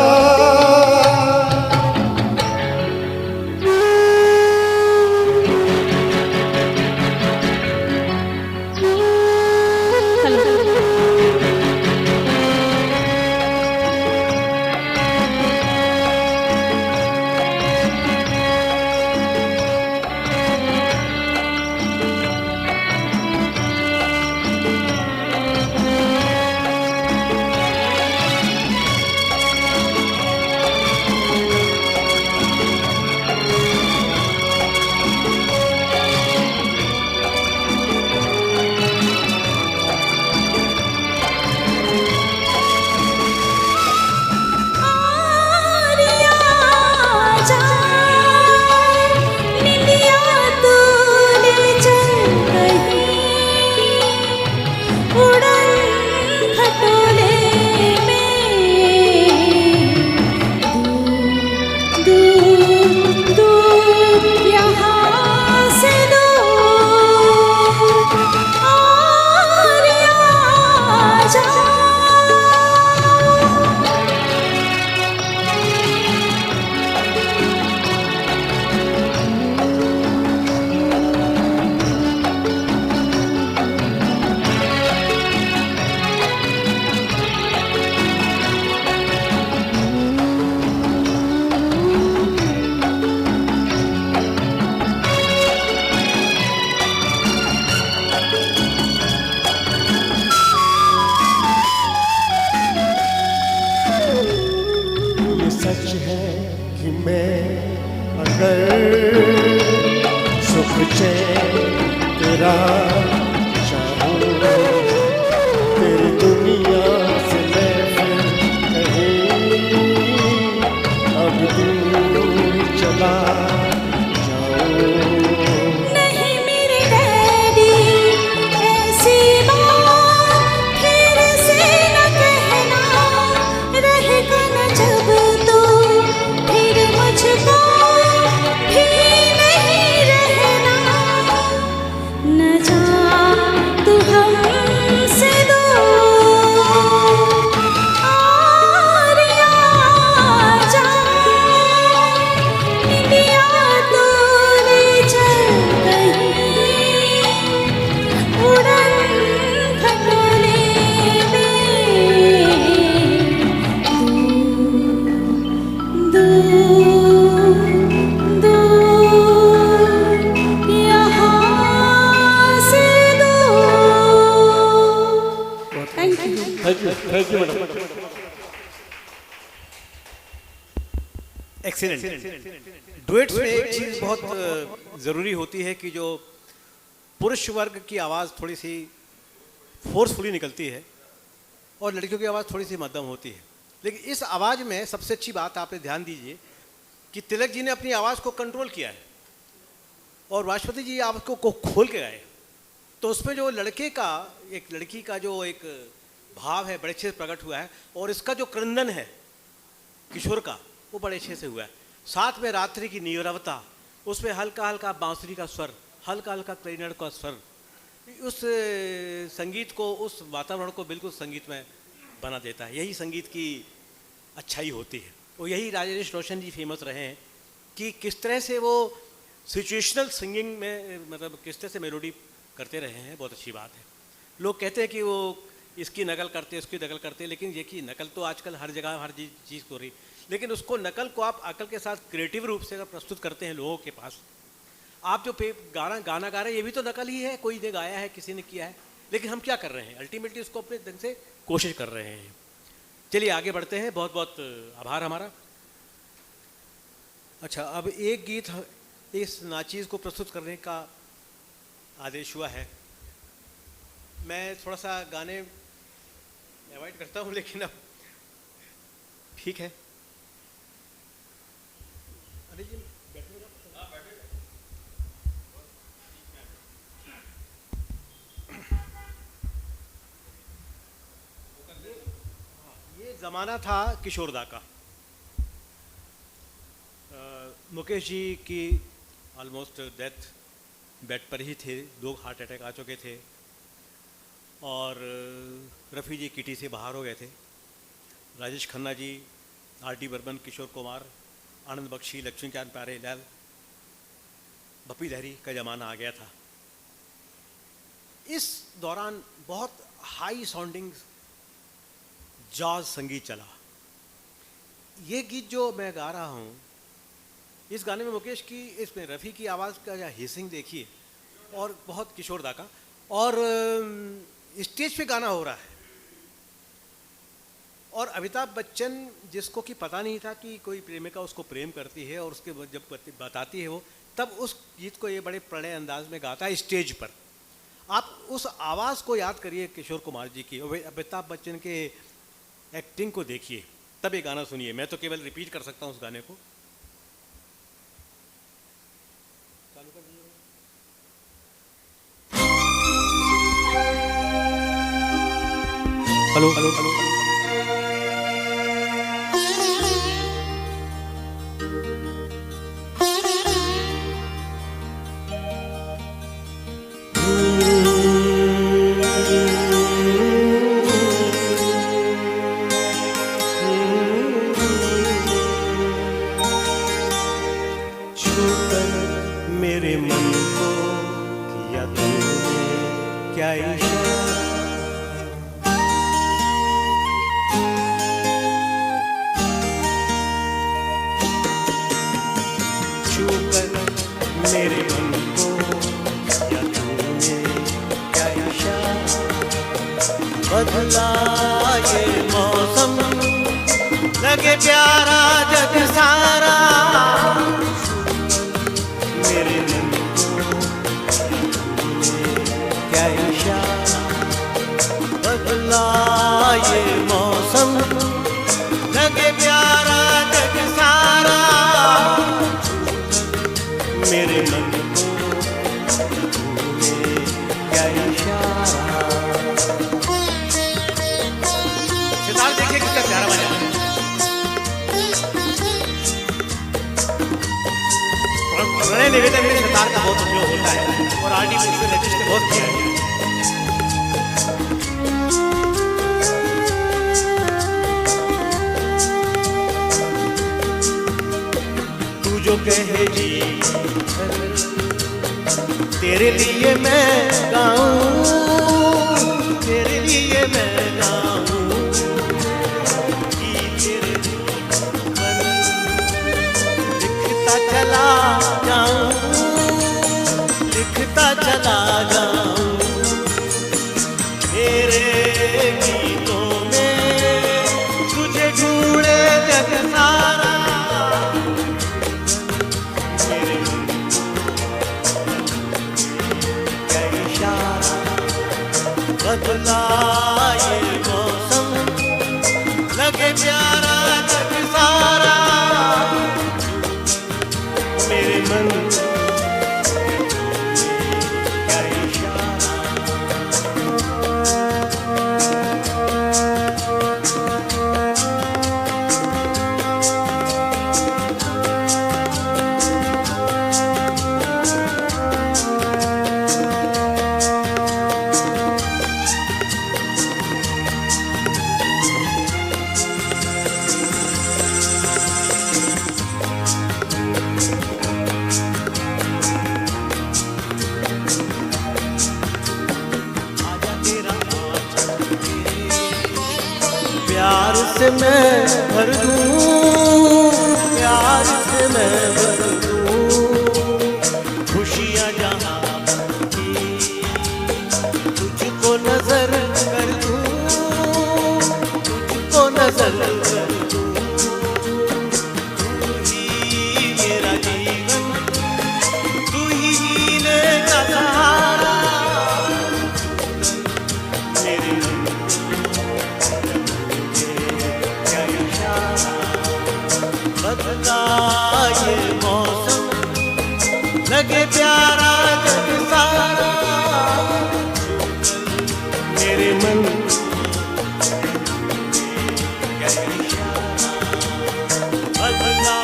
Speaker 5: सच है कि मैं अगर सुख चैन तेरा चाहूँ, तेरी दुनिया से मैं फिर कहीं अब दूर चला जाऊँ।
Speaker 3: नहीं मेरे डैडी ऐसी बात फिर से न कहना, रहेगा न जब तो फिर मुझको भी नहीं रहना। न जा तू हमसे दूर आरिया जा, निदिया तू ले चल कहीं उड़न खटोले में दूर दूर यहाँ से दूर।
Speaker 4: Thank you madam.
Speaker 2: Excellent. Duets में एक चीज़ बहुत ज़रूरी होती है कि जो पुरुष वर्ग की आवाज़ थोड़ी सी फोर्सफुली निकलती है और लड़कियों की आवाज़ थोड़ी सी मध्यम होती है। लेकिन इस आवाज़ में सबसे अच्छी बात आपने ध्यान दीजिए कि तिलक जी ने अपनी आवाज़ को कंट्रोल किया है और वाजपेयी जी आवाज़ को खोल के गाए। तो उसमें जो लड़के का एक लड़की का जो एक भाव है बड़े अच्छे से प्रकट हुआ है और इसका जो क्रंदन है किशोर का वो बड़े अच्छे से हुआ है। साथ में रात्रि की नीरवता, उसमें हल्का हल्का बांसुरी का स्वर, हल्का हल्का क्लैरिनेट का स्वर, उस संगीत को, उस वातावरण को बिल्कुल संगीत में बना देता है। यही संगीत की अच्छाई होती है। और यही राजेश रोशन जी फेमस रहे हैं कि किस तरह से वो सिचुएशनल सिंगिंग में, मतलब किस तरह से मेलोडी करते रहे हैं, बहुत अच्छी बात है। लोग कहते हैं कि वो इसकी नकल करते, उसकी नकल करते, लेकिन ये कि नकल तो आजकल हर जगह हर चीज़ हो रही, लेकिन उसको नकल को आप अकल के साथ क्रिएटिव रूप से अगर प्रस्तुत करते हैं लोगों के पास, आप जो गाना गा रहे हैं ये भी तो नकल ही है, कोई ने गाया है, किसी ने किया है, लेकिन हम क्या कर रहे हैं, अल्टीमेटली उसको अपने ढंग से कोशिश कर रहे हैं। चलिए आगे बढ़ते हैं, बहुत बहुत आभार हमारा। अच्छा, अब एक गीत इस नाचीज़ को प्रस्तुत करने का आदेश हुआ है। मैं थोड़ा सा गाने अवॉइड करता हूँ, लेकिन अब ठीक है। अरे जी ये ज़माना था किशोरदा का। मुकेश जी की ऑलमोस्ट डेथ बेड पर ही थे, 2 हार्ट अटैक आ चुके थे, और रफ़ी जी किटी से बाहर हो गए थे। राजेश खन्ना जी, आर.डी. बर्मन, किशोर कुमार, आनंद बख्शी, लक्ष्मीकांत प्यारेलाल, बप्पी लहरी का ज़माना आ गया था। इस दौरान बहुत हाई साउंडिंग जॉज संगीत चला। ये गीत जो मैं गा रहा हूँ, इस गाने में मुकेश की, इसमें रफ़ी की आवाज़ का या हिसिंग देखिए, और बहुत किशोरदा का, और स्टेज पे गाना हो रहा है, और अमिताभ बच्चन, जिसको कि पता नहीं था कि कोई प्रेमिका उसको प्रेम करती है, और उसके जब बताती है वो, तब उस गीत को ये बड़े प्रणय अंदाज में गाता है स्टेज पर। आप उस आवाज़ को याद करिए किशोर कुमार जी की, अमिताभ बच्चन के एक्टिंग को देखिए, तब ये गाना सुनिए। मैं तो केवल रिपीट कर सकता हूँ उस गाने को। चालू कर दीजिए। Hello hello hello. मेरे मन को किया तुमने क्या इशारा, छूकर मेरे मन को किया तुमने क्या इशारा, बदला ये मौसम लगे प्यारा जग सारा, मेरे मन को क्या इशारा, बदला ये मौसम लगे प्यारा जग सारा, मेरे मन को क्या इशारा। सितार देखिए कितना प्यारा बजा है। प्रणय निवेदन में सितार का बहुत उपयोग होता है, और आर.डी. बर्मन ने इसमें बहुत किया है। तू जो कहे जी तेरे लिए मैं गाऊं, तेरे लिए मैं गाऊं, कि तेरे पर लिखता चला जाऊं, लिखता चला जाऊं, तेरे गीतों में तुझे ढूंढे जग सारा, मेरे क्या इशारा, बदला ये मौसम लगे प्यारा जग सारा, मेरे मन क्या इशारा।
Speaker 5: प्यार से मैं भर दूं, प्यार से मैं भर दूं खुशियाँ जहाँ की तुझको नजर कर दूं, तुझको नजर कर दूं। तू ही मेरा जीवन, तू ही जीने का सहारा, मेरे बदला ये मौसम, लगे प्यारा जग सारा, मेरे मन बदला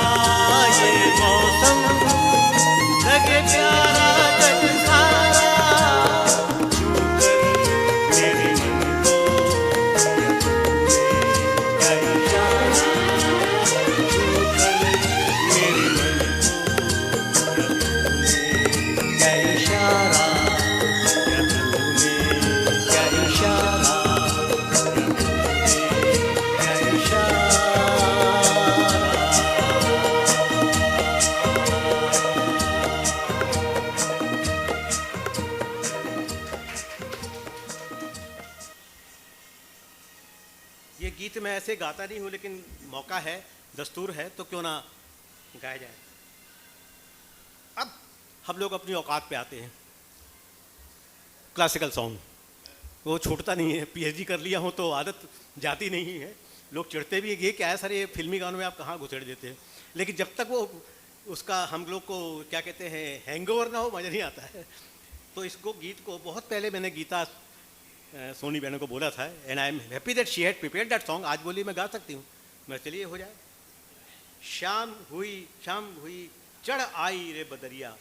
Speaker 5: ये मौसम, लगे प्यारा जग सारा, मेरे मन को क्या इशारा, क्या इशारा, क्या तूने क्या इशारा, क्या इशारा।
Speaker 2: ये गीत मैं ऐसे गाता नहीं हूँ, लेकिन मौका है, दस्तूर है, तो क्यों ना गाया जाए। अब हम लोग अपनी औकात पे आते हैं। क्लासिकल सॉन्ग वो छूटता नहीं है, पीएचडी कर लिया हूँ तो आदत जाती नहीं है। लोग चिढ़ते भी है, ये क्या है सर, ये फिल्मी गानों में आप कहाँ घुसेड़ देते हैं। लेकिन जब तक वो उसका हम लोग को क्या कहते हैं हैंगओवर ना हो, मज़ा नहीं आता है। तो इसको गीत को बहुत पहले मैंने गीता सोनी बहनों को बोला था, and I am happy that she had prepared that song. आज बोली मैं गा सकती हूँ, मैं चलिए हो जाए। शाम हुई चढ़ आई रे बदरिया,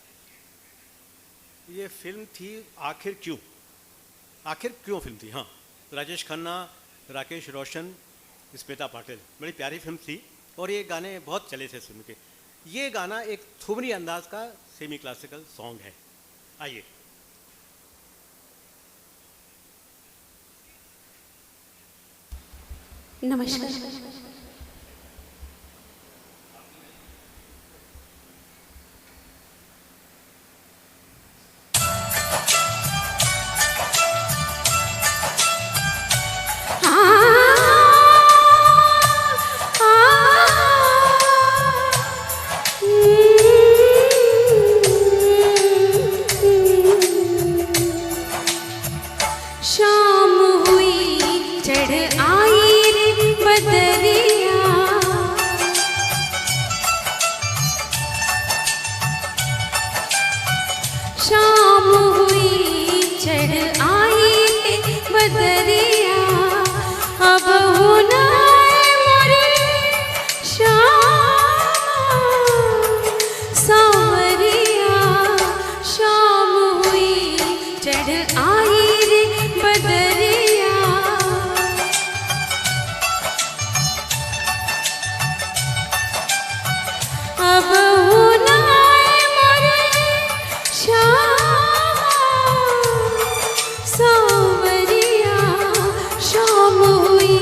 Speaker 2: ये फिल्म थी आखिर क्यों फिल्म थी। हाँ, राजेश खन्ना, राकेश रोशन, स्मिता पाटिल, बड़ी प्यारी फिल्म थी और ये गाने बहुत चले थे इस फिल्म के। ये गाना एक थुमरी अंदाज का सेमी क्लासिकल सॉन्ग है। आइए।
Speaker 6: नमस्कार। शाम हुई चढ़ आई रे बदरिया, शाम हुई चढ़ आई रे बदरिया, अब होना मोरे शाम सावरिया, शाम हुई चढ़ आई रे बदरिया, अब होना मोरे शाम सावरिया, शाम हुई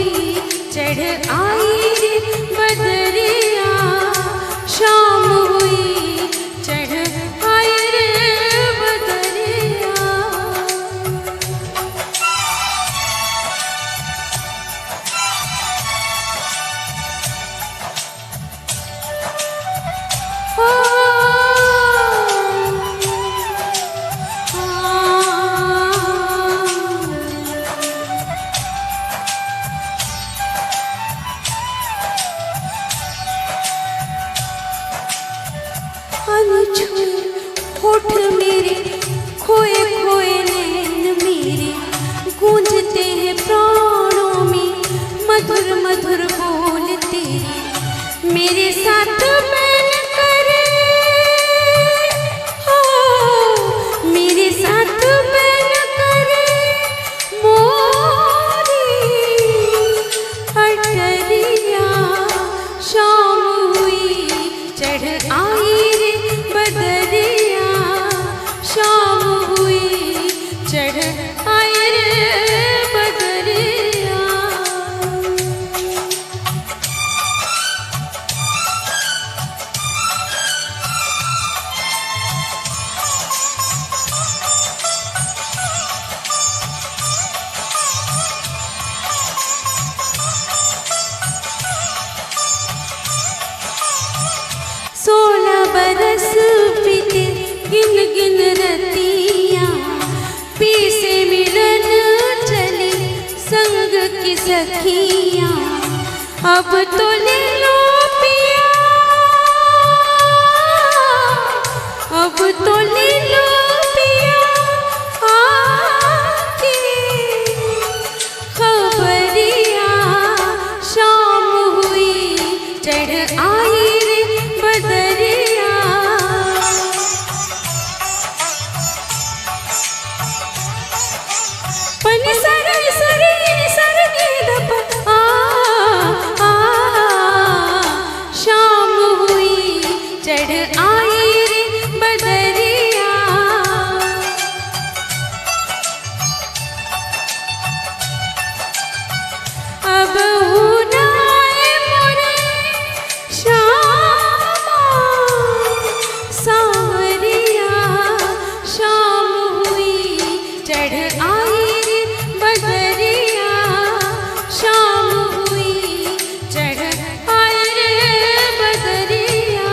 Speaker 6: चढ़ आई रे बदरिया, शाम हुई चढ़ आई रे बदरिया। अनछुए होठ मेरे, खोए खोए नैन मेरे, गूंजते हैं प्राणों में मधुर मधुर बोल तेरे, मेरे साथ बैन करे हो, मेरे साथ बैन करे मोरी अटरिया, शाम हुई चढ़ आई रे बदरिया, शाम हुई चढ़ आई रे बदरिया। सखियाँ अब तो ले लो पिया, अब तो ले लो पिया आके खबरिया। शाम हुई चढ़ आई रे बदरिया, पन सर सर के दप आ शाम हुई चढ़ आई रे बदरिया। अब हुनाए मोरे श्यामा सांवरिया, शाम हुई चढ़ आई रे बदरिया, शाम हुई चढ़ आई रे बदरिया।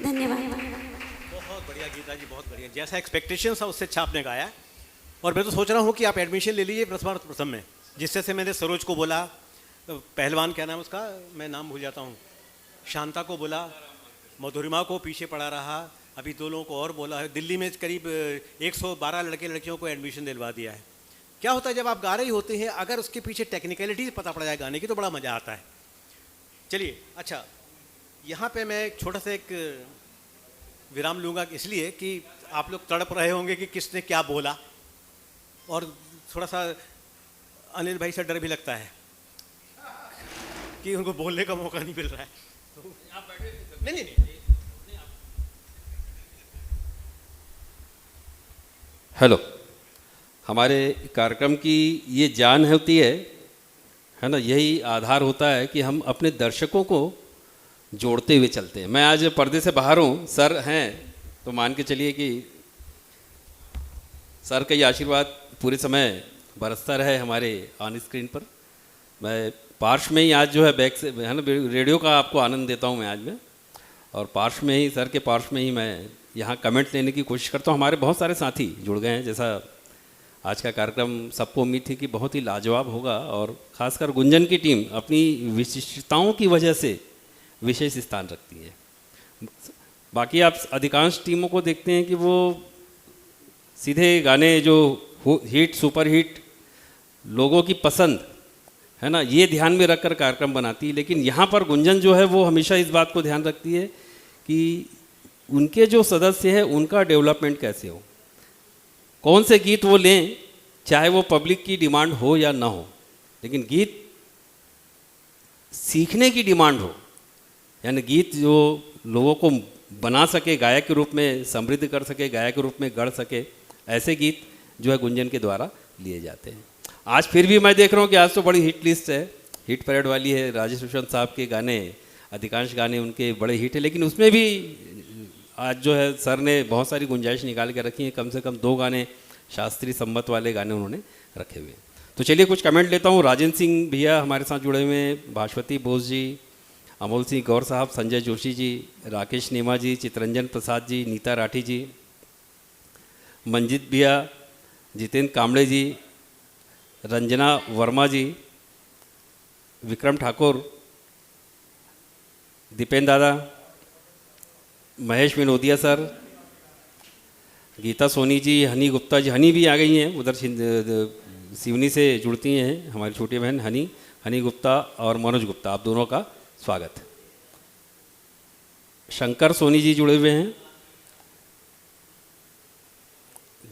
Speaker 6: धन्यवाद।
Speaker 2: बहुत बढ़िया गीता जी, बहुत बढ़िया। जैसा एक्सपेक्टेशन था उससे अच्छा आपने गाया। और मैं तो सोच रहा हूँ कि आप एडमिशन ले लीजिए प्रथम में, जिससे से मैंने सरोज को बोला, पहलवान क्या नाम उसका, मैं नाम भूल जाता हूँ, शांता को बोला, मधुरिमा को पीछे पड़ा रहा, अभी 2 लोगों को और बोला है। दिल्ली में करीब 112 लड़के लड़कियों को एडमिशन दिलवा दिया है। क्या होता है जब आप गा रही होते हैं, अगर उसके पीछे टेक्निकलिटी पता पड़ जाए गाने की तो बड़ा मज़ा आता है। चलिए, अच्छा यहाँ पे मैं छोटा सा एक विराम लूँगा, इसलिए कि आप लोग तड़प रहे होंगे कि किसने क्या बोला, और थोड़ा सा अनिल भाई से डर भी लगता है कि उनको बोलने का मौका नहीं मिल रहा है। तो नहीं।
Speaker 1: हेलो, हमारे कार्यक्रम की ये जान होती है ना, यही आधार होता है कि हम अपने दर्शकों को जोड़ते हुए चलते हैं। मैं आज पर्दे से बाहर हूँ, सर हैं तो मान के चलिए कि सर का ये आशीर्वाद पूरे समय बरसता रहे हमारे ऑन स्क्रीन पर। मैं पार्श्व में ही आज जो है बैक से है ना, रेडियो का आपको आनंद देता हूँ मैं आज में, और पार्श्व में ही, सर के पार्श्व में ही मैं यहाँ कमेंट लेने की कोशिश करता हूँ। हमारे बहुत सारे साथी जुड़ गए हैं। जैसा आज का कार्यक्रम सबको उम्मीद थी कि बहुत ही लाजवाब होगा, और ख़ासकर गुंजन की टीम अपनी विशिष्टताओं की वजह से विशेष स्थान रखती है। बाकी आप अधिकांश टीमों को देखते हैं कि वो सीधे गाने जो हिट सुपर हिट लोगों की पसंद है ना, ये ध्यान में रखकर कार्यक्रम बनाती है। लेकिन यहाँ पर गुंजन जो है वो हमेशा इस बात को ध्यान रखती है कि उनके जो सदस्य हैं उनका डेवलपमेंट कैसे हो, कौन से गीत वो लें, चाहे वो पब्लिक की डिमांड हो या ना हो, लेकिन गीत सीखने की डिमांड हो, यानी गीत जो लोगों को बना सके, गायक के रूप में समृद्ध कर सके, गायक के रूप में गढ़ सके, ऐसे गीत जो है गुंजन के द्वारा लिए जाते हैं। आज फिर भी मैं देख रहा हूँ कि आज तो बड़ी हिट लिस्ट है, हिट परेड वाली है। राजेश रोशन साहब के गाने, अधिकांश गाने उनके बड़े हिट है, लेकिन उसमें भी आज जो है सर ने बहुत सारी गुंजाइश निकाल के रखी है। कम से कम 2 गाने शास्त्रीय संबत वाले गाने उन्होंने रखे हुए। तो चलिए कुछ कमेंट लेता हूँ। राजेंद्र सिंह भैया हमारे साथ जुड़े हुए हैं, भास्वती बोस जी, अमोल सिंह गौर साहब, संजय जोशी जी, राकेश नेमा जी, चितरंजन प्रसाद जी, नीता राठी जी, मंजित भैया, जितेंद्र कामड़े जी, रंजना वर्मा जी, विक्रम ठाकुर, दीपेंद्र दादा, महेश विनोदिया सर, गीता सोनी जी, हनी गुप्ता जी, हनी भी आ गई हैं, उधर सिवनी से जुड़ती हैं हमारी छोटी बहन हनी गुप्ता और मनोज गुप्ता, आप दोनों का स्वागत। शंकर सोनी जी जुड़े हुए हैं,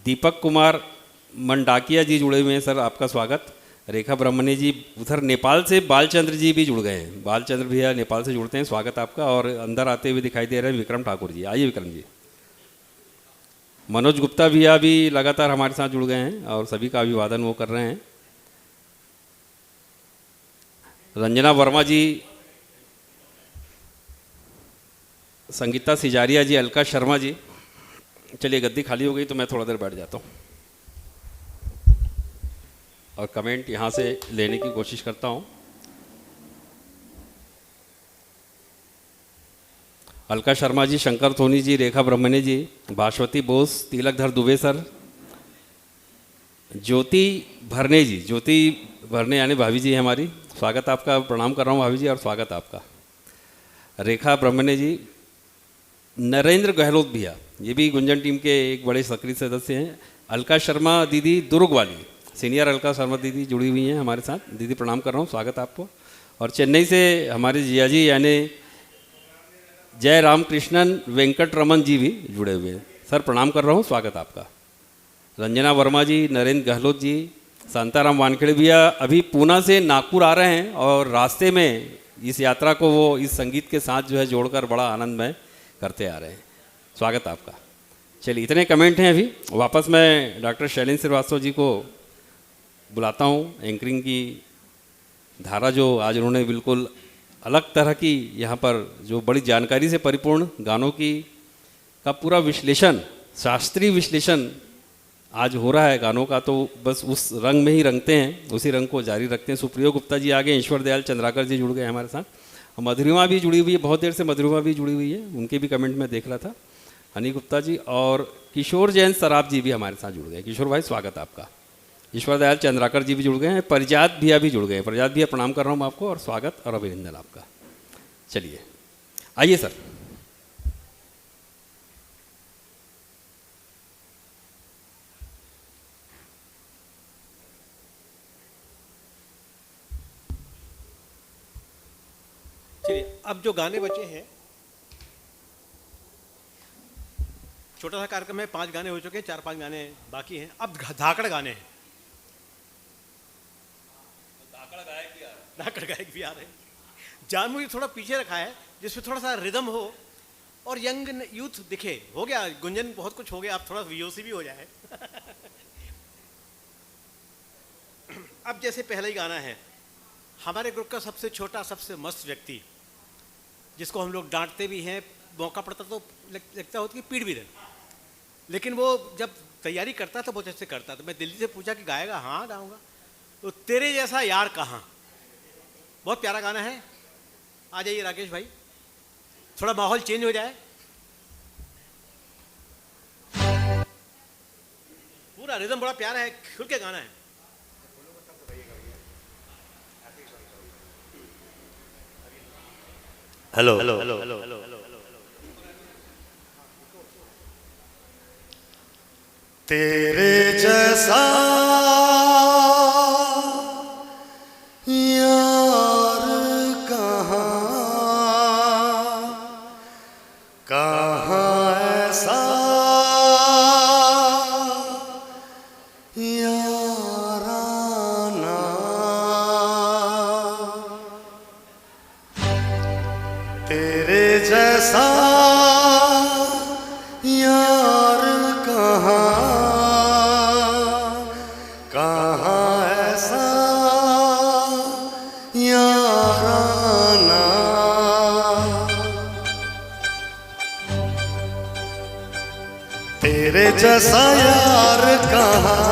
Speaker 1: दीपक कुमार मंडाकिया जी जुड़े हुए हैं, सर आपका स्वागत। रेखा ब्रह्मण्य जी, उधर नेपाल से बालचंद्र जी भी जुड़ गए हैं, बालचंद्र भैया नेपाल से जुड़ते हैं, स्वागत आपका। और अंदर आते हुए दिखाई दे रहे हैं विक्रम ठाकुर जी, आइए विक्रम जी। मनोज गुप्ता भैया भी लगातार हमारे साथ जुड़ गए हैं और सभी का अभिवादन वो कर रहे हैं। रंजना वर्मा जी, संगीता सिजारिया जी, अलका शर्मा जी। चलिए गद्दी खाली हो गई तो मैं थोड़ा देर बैठ जाता हूँ और कमेंट यहाँ से लेने की कोशिश करता हूँ। अलका शर्मा जी, शंकर सोनी जी, रेखा ब्रह्मण्य जी, भास्वती बोस, तिलकधर दुबे सर, ज्योति भरने जी, ज्योति भरने यानी भाभी जी है हमारी, स्वागत आपका, प्रणाम कर रहा हूँ भाभी जी और स्वागत आपका। रेखा ब्रह्मणे जी, नरेंद्र गहलोत भैया, ये भी गुंजन टीम के एक बड़े सक्रिय सदस्य हैं। अलका शर्मा दीदी दुर्ग वाली, सीनियर अलका शर्मा दीदी जुड़ी हुई हैं हमारे साथ, दीदी प्रणाम कर रहा हूँ, स्वागत आपको। और चेन्नई से हमारे जिया जी यानी जय रामकृष्णन वेंकट रमन जी भी जुड़े हुए हैं, सर प्रणाम कर रहा हूँ, स्वागत आपका। रंजना वर्मा जी, नरेंद्र गहलोत जी, शांताराम वानखेड़े भैया अभी पूना से नागपुर आ रहे हैं और रास्ते में इस यात्रा को वो इस संगीत के साथ जो है जोड़कर बड़ा आनंदमय करते आ रहे हैं, स्वागत आपका। चलिए इतने कमेंट हैं, अभी वापस मैं डॉक्टर शैलेंद्र श्रीवास्तव जी को बुलाता हूँ। एंकरिंग की धारा जो आज उन्होंने बिल्कुल अलग तरह की यहाँ पर जो बड़ी जानकारी से परिपूर्ण गानों की का पूरा विश्लेषण, शास्त्रीय विश्लेषण आज हो रहा है गानों का, तो बस उस रंग में ही रंगते हैं, उसी रंग को जारी रखते हैं। सुप्रियो गुप्ता जी आगे, ईश्वर दयाल चंद्राकर जी जुड़ गए हमारे साथ, और मधुरिमा भी जुड़ी हुई है, बहुत देर से मधुरिमा भी जुड़ी हुई है, उनके भी कमेंट में देख रहा था, हनी गुप्ता जी, और किशोर जैन सराफ जी भी हमारे साथ जुड़ गए। किशोर भाई स्वागत आपका। ईश्वर दयाल चंद्राकर जी भी जुड़ गए हैं, परिजात भैया भी जुड़ गए हैं। परिजात भैया प्रणाम कर रहा हूँ आपको और स्वागत और अभिनंदन आपका। चलिए आइए सर।
Speaker 2: चलिए अब जो गाने बचे हैं, छोटा सा कार्यक्रम है, 5 गाने हो चुके हैं, 4-5 गाने बाकी हैं, अब धाकड़ गाने हैं। धाकड़ गायक भी आ रहे हैं। जानू थोड़ा पीछे रखा है जिसमें थोड़ा सा रिदम हो और यंग यूथ दिखे। हो गया गुंजन, बहुत कुछ हो गया, अब थोड़ा वीओसी भी हो जाए। अब जैसे पहला ही गाना है, हमारे ग्रुप का सबसे छोटा सबसे मस्त व्यक्ति, जिसको हम लोग डांटते भी हैं, मौका पड़ता तो लगता होता कि पीट भी दे, लेकिन वो जब तैयारी करता था बहुत अच्छे से करता। तो मैं दिल्ली से पूछा कि गाएगा? हाँ गाऊंगा। तो तेरे जैसा यार कहाँ, बहुत प्यारा गाना है। आ जाइए राकेश भाई, थोड़ा माहौल चेंज हो जाए। पूरा रिदम बड़ा प्यारा है, खुल के गाना है।
Speaker 5: Hello hello hello hello hello hello. तेरे जैसा यार कहाँ, कहाँ ऐसा याराना, तेरे जैसा यार कहाँ, कहाँ ऐसा याराना। तेरे जैसा यार कहाँ,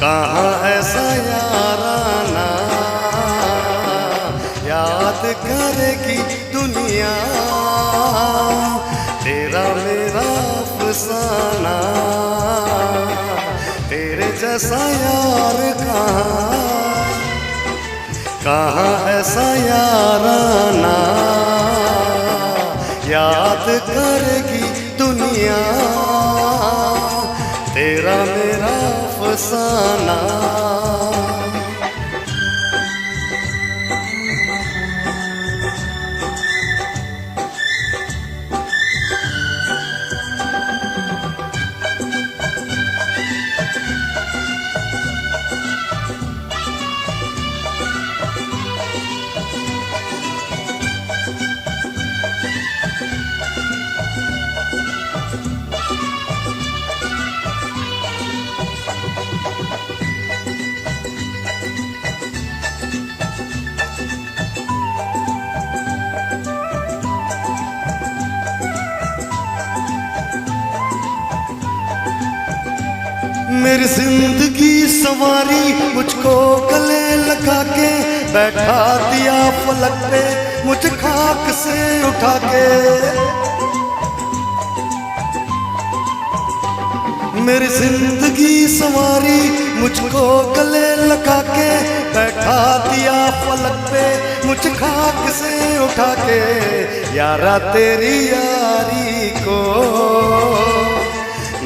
Speaker 5: कहाँ ऐसा याराना। याद करेगी दुनिया तेरा मेरा अफसाना। तेरे जैसा यार कहाँ, कहाँ ऐसा याराना। याद करेगी दुनिया तेरा मेरा अफसाना। मेरी जिंदगी सवारी मुझको गले लगा के, बैठा दिया फलक पे मुझ खाक से उठा के। मेरी जिंदगी संवारी, मुझको गले लगा के बैठा दिया फलक पे, मुझ खाक से उठा के। यारा तेरी यारी को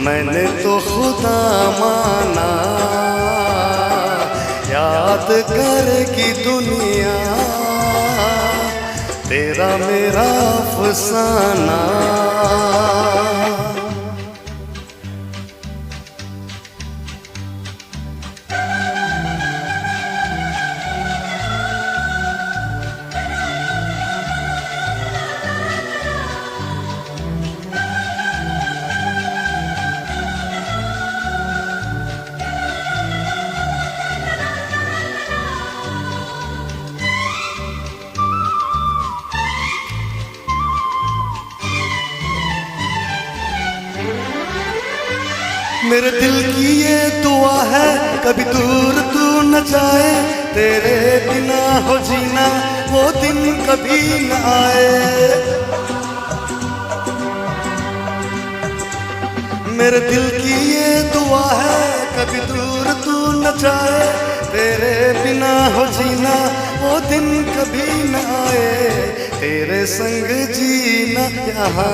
Speaker 5: मैंने तो खुदा माना, याद करेगी दुनिया तेरा मेरा अफसाना। मेरे दिल की ये दुआ है कभी दूर तू न जाए, तेरे बिना हो जीना वो दिन कभी न आए। मेरे दिल की ये दुआ है कभी दूर तू न जाए, तेरे बिना हो जीना वो दिन कभी न आए। तेरे संग जीना यहाँ,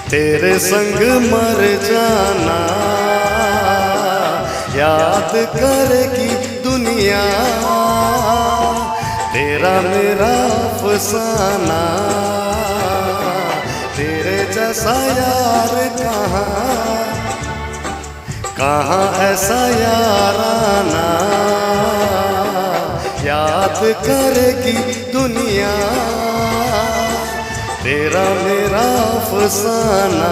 Speaker 5: तेरे संग मर जाना, याद करेगी दुनिया तेरा मेरा अफसाना। तेरे जैसा यार कहाँ, कहाँ ऐसा याराना, याद करेगी दुनिया तेरा मेरा अफसाना।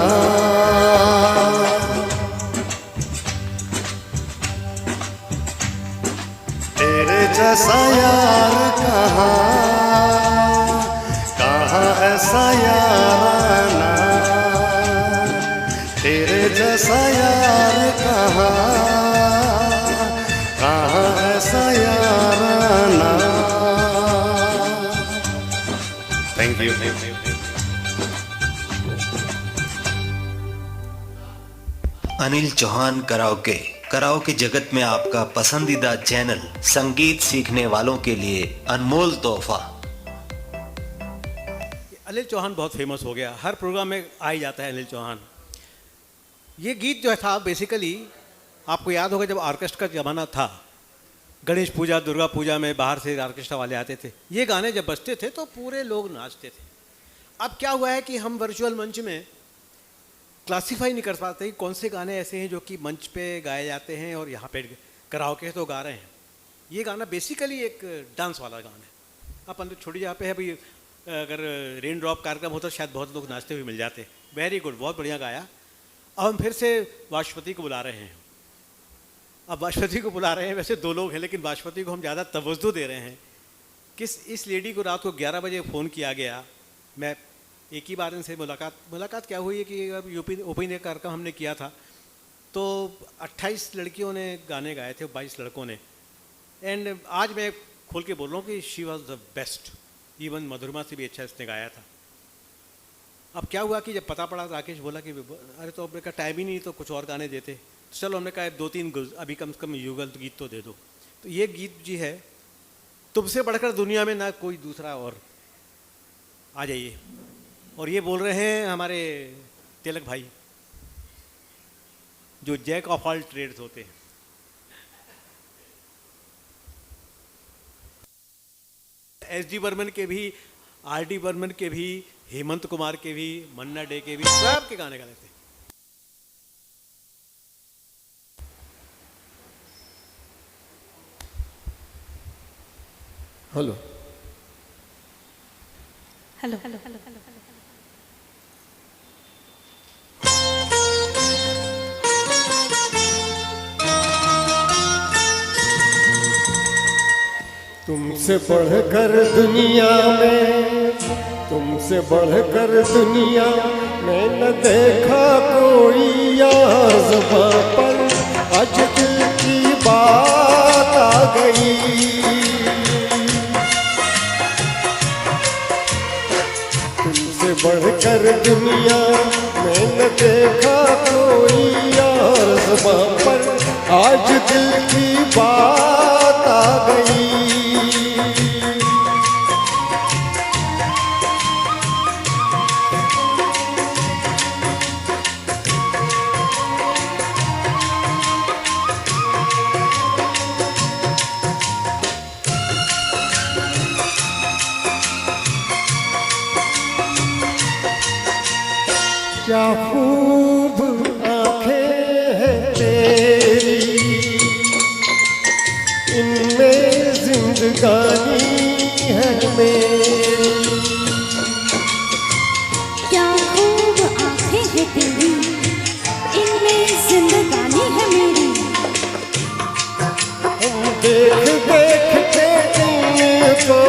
Speaker 5: तेरे जैसा यार कहाँ, कहाँ ऐसा याराना, तेरे जैसा यार कहाँ, कहाँ ऐसा याराना। Thank you.
Speaker 7: Anil Chauhan karaoke, karaoke जगत में आपका पसंदीदा चैनल, संगीत सीखने वालों के लिए अनमोल तोहफा।
Speaker 2: अनिल चौहान बहुत फेमस हो गया, हर प्रोग्राम में आ ही जाता है अनिल चौहान। ये गीत जो था बेसिकली आपको याद होगा जब ऑर्केस्ट्रा का ज़माना था, गणेश पूजा दुर्गा पूजा में बाहर से ऑर्केस्ट्रा वाले आते थे, ये गाने जब बजते थे तो पूरे लोग नाचते थे। अब क्या हुआ है कि हम वर्चुअल मंच में क्लासीफाई नहीं कर पाते कि कौन से गाने ऐसे हैं जो कि मंच पे गाए जाते हैं और यहाँ पे कराओके तो गा रहे हैं। ये गाना बेसिकली एक डांस वाला गाना है। अपन तो छोटी जगह पे है भाई, अगर रेन ड्रॉप कार्यक्रम होता तो शायद बहुत लोग नाचते हुए मिल जाते। वेरी गुड, बहुत बढ़िया गाया। अब हम फिर से वाशपति को बुला रहे हैं। अब वाशपति को बुला रहे हैं, वैसे दो लोग हैं लेकिन वाशपति को हम ज़्यादा तवज्जो दे रहे हैं। इस लेडी को रात को 11 बजे फ़ोन किया गया। मैं एक ही बार इनसे मुलाकात क्या हुई है कि अब यूपी ओपन एयर कार्यक्रम हमने किया था तो 28 लड़कियों ने गाने गाए थे, 22 लड़कों ने। एंड आज मैं खोल के बोल रहा हूँ कि she was the best, even Madhurama से भी अच्छा इसने गाया था। अब क्या हुआ कि जब पता पड़ा राकेश बोला कि अरे तो अपने का टाइम ही नहीं तो कुछ और गाने देते, चलो हमने कहा 2-3 अभी कम से कम युगल गीत तो दे दो। तो ये गीत जी है, तुमसे बढ़कर दुनिया में ना कोई दूसरा और, आ जाइए। और ये बोल रहे हैं हमारे तिलक भाई जो जैक ऑफ ऑल ट्रेड्स होते हैं। एस.डी. बर्मन के भी, आर.डी. बर्मन के भी, हेमंत कुमार के भी, मन्ना डे के भी, सब के गाने गा लेते हैं।
Speaker 4: Hello
Speaker 6: hello hello hello hello.
Speaker 4: तुमसे बढ़कर दुनिया में, तुमसे बढ़कर दुनिया में न देखा कोई यहाँ ज़ुबां पर, आज दिल की बात आ गई। तुमसे बढ़कर दुनिया में न देखा कोई आज दिल की बात आ गई। क्या खूब आंखें हैं तेरी, इनमें जिंदगानी है मेरी।
Speaker 6: क्या खूब आंखें हैं तेरी, इनमें जिंदगानी है मेरी।
Speaker 4: हम देख देख के इनको,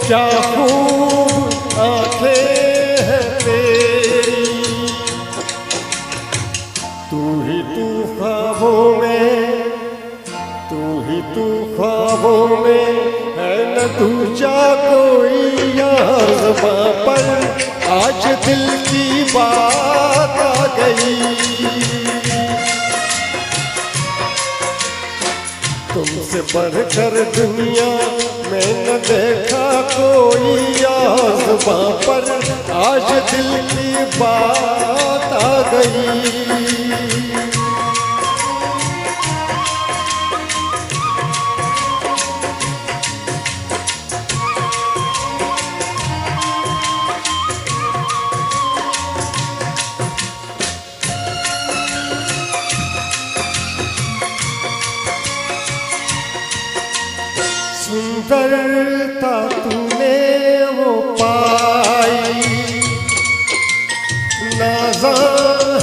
Speaker 4: क्या खूब आंखें हैं तेरी। तू ही तू ख्वाबों में, तू ही तू ख्वाबों में, है न दूजा कोई यार ज़बां पर। आज दिल की बात आ गई। तुमसे बढ़कर दुनिया में न देखा कोई यार ज़बां पर। आज दिल की बात आ गई। सुंदरता तूने वो पाई, नाज़ा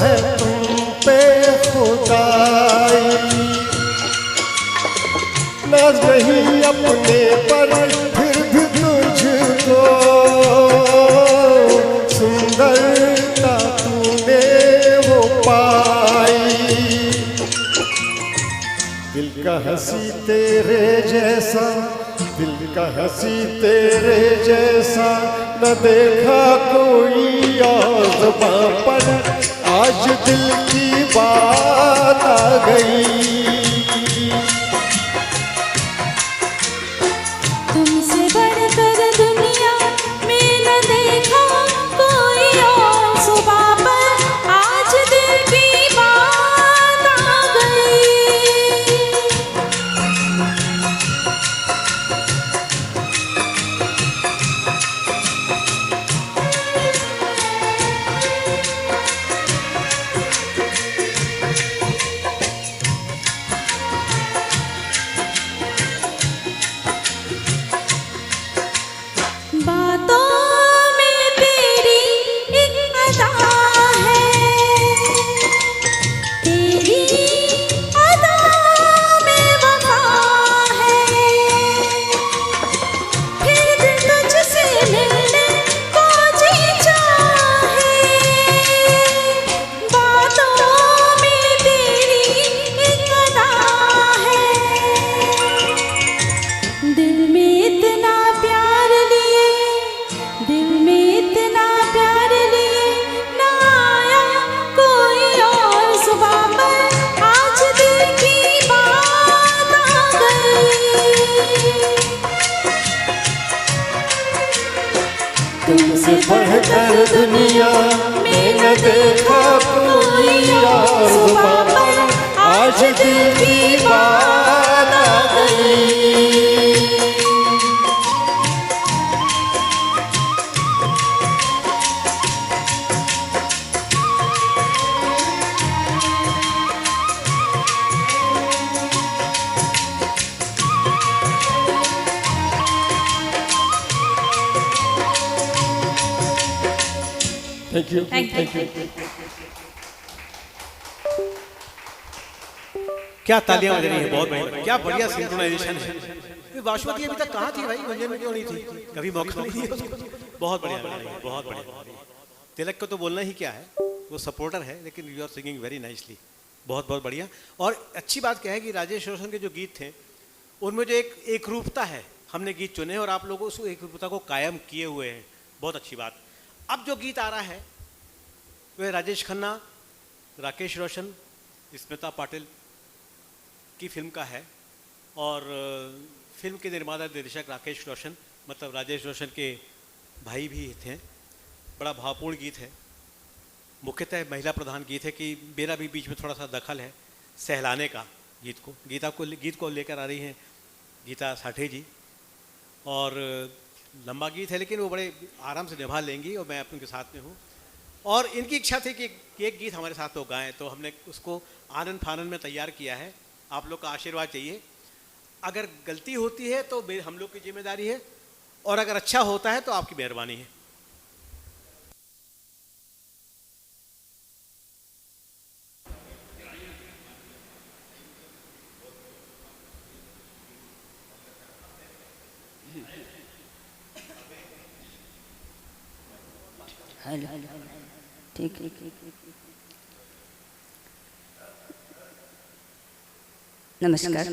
Speaker 4: है तुम पे खुदाई। नाज़ नहीं अपने पर फिर भी तुझको, सुंदरता तूने वो पाई। दिल का हंसी तेरे जैसा, दिल का हंसी तेरे जैसा, न देखा कोई और ज़बां पर। आज दिल की बात आ गई।
Speaker 6: तुमसे बढ़कर दुनिया में न देखा कोई और सुबह पर। आज दिल की बात आ गई।
Speaker 4: तुमसे बढ़कर दुनिया में न देखा कोई और ज़बां पर। आज दिल की बात आ गई। Thank you.
Speaker 6: Thank you.
Speaker 2: क्या तालियां बज रही हैं, बहुत बढ़िया, क्या बढ़िया सिंक्रोनाइजेशन है। ये बासमती अभी तक कहाँ थी भाई, गुंजन में क्यों नहीं थी, कभी मौका नहीं दिया उसको। बहुत बढ़िया, बहुत बढ़िया। तिलक को तो बोलना ही क्या है, वो सपोर्टर है, लेकिन you are singing very nicely, बहुत बहुत बढ़िया। और अच्छी बात क्या है कि राजेश रोशन के जो गीत थे उनमें जो एक रूपता है, हमने गीत चुने और आप लोगों उस एक रूपता को कायम किए हुए हैं, बहुत अच्छी बात। अब जो गीत आ रहा है वह राजेश खन्ना, राकेश रोशन, स्मिता पाटिल की फिल्म का है और फिल्म के निर्माता निर्देशक राकेश रोशन, मतलब राजेश रोशन के भाई भी थे। बड़ा भावपूर्ण गीत है, मुख्यतः महिला प्रधान गीत है कि मेरा भी बीच में थोड़ा सा दखल है सहलाने का। गीत को लेकर आ रही हैं गीता साठे जी, और लंबा गीत है लेकिन वो बड़े आराम से निभा लेंगी और मैं उनके साथ में हूँ। और इनकी इच्छा थी कि एक गीत हमारे साथ वो गाएं, तो हमने उसको आनन फानन में तैयार किया है। आप लोग का आशीर्वाद चाहिए। अगर गलती होती है तो हम लोग की जिम्मेदारी है, और अगर अच्छा होता है तो आपकी मेहरबानी है।
Speaker 3: हेलो, ठीक है। नमस्कार।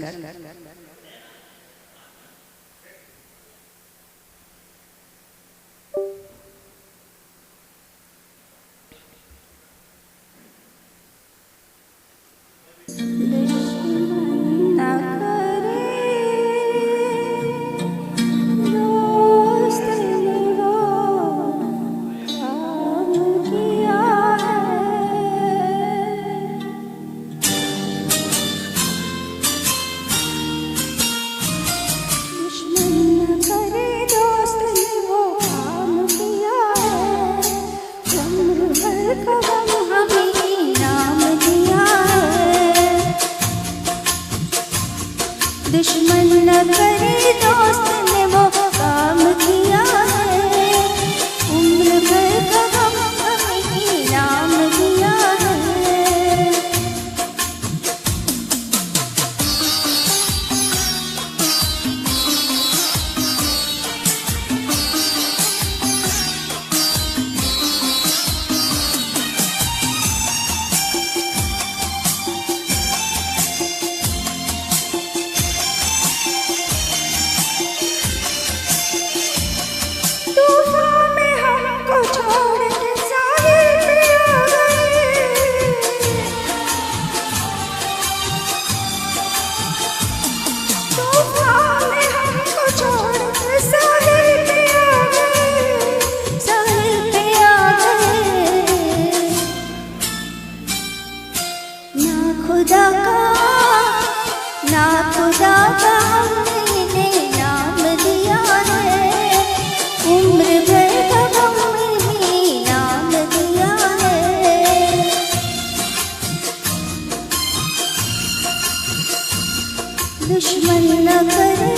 Speaker 3: दुश्मन न करे दोस्त ने वो काम किया है, उम्र भर का गम हमें इनाम दिया है। खुदा का हमने नाम दिया है, उम्र भर का हमने नाम दिया है। दुश्मन न करे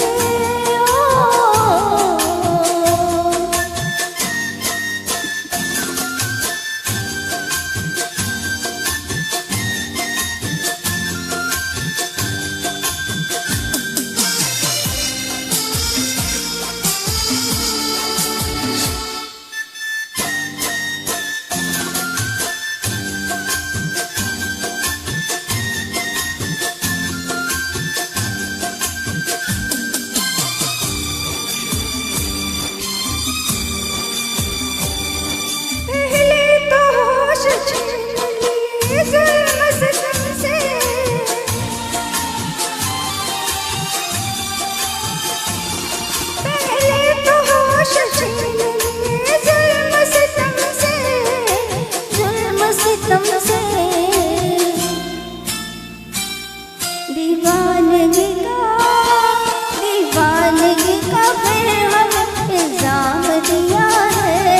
Speaker 3: दीवानगी का फिर हम इल्जाम दिया है,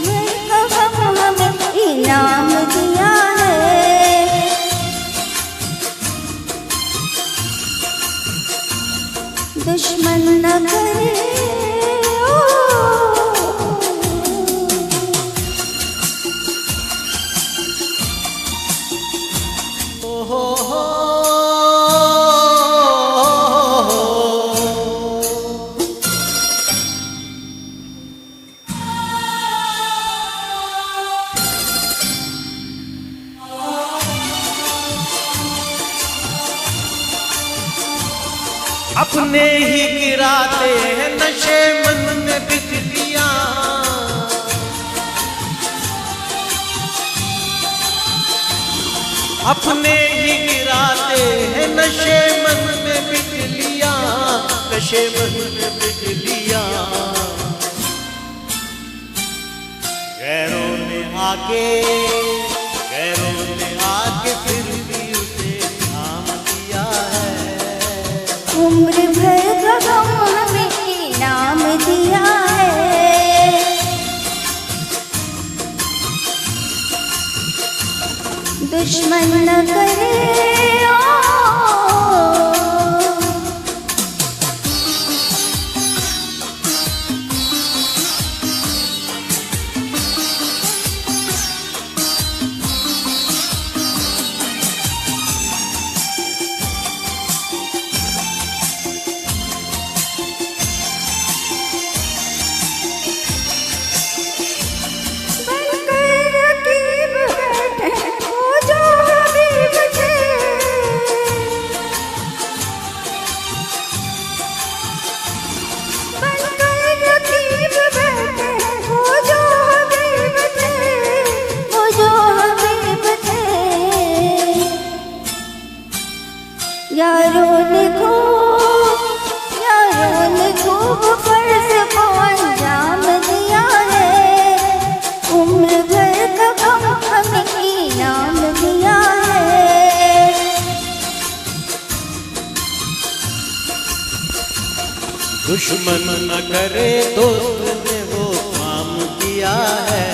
Speaker 3: हम इनाम दिया है। दुश्मन न करे
Speaker 8: अपने ही गिराते हैं नशे मन में बिजलियां, अपने ही गिराते हैं नशे मन में बिजलियां, नशे मन में बिजलियां। गैरों ने आके फिर भी उसे थाम दिया है।
Speaker 3: उम्र भर का गम हमें इनाम दिया है। दुश्मन न करे यारों ने खूब फर्ज को अंजाम दिया है। उम्र भर का गम हमें इनाम दिया है।
Speaker 8: दुश्मन न करे दोस्त ने वो काम किया है।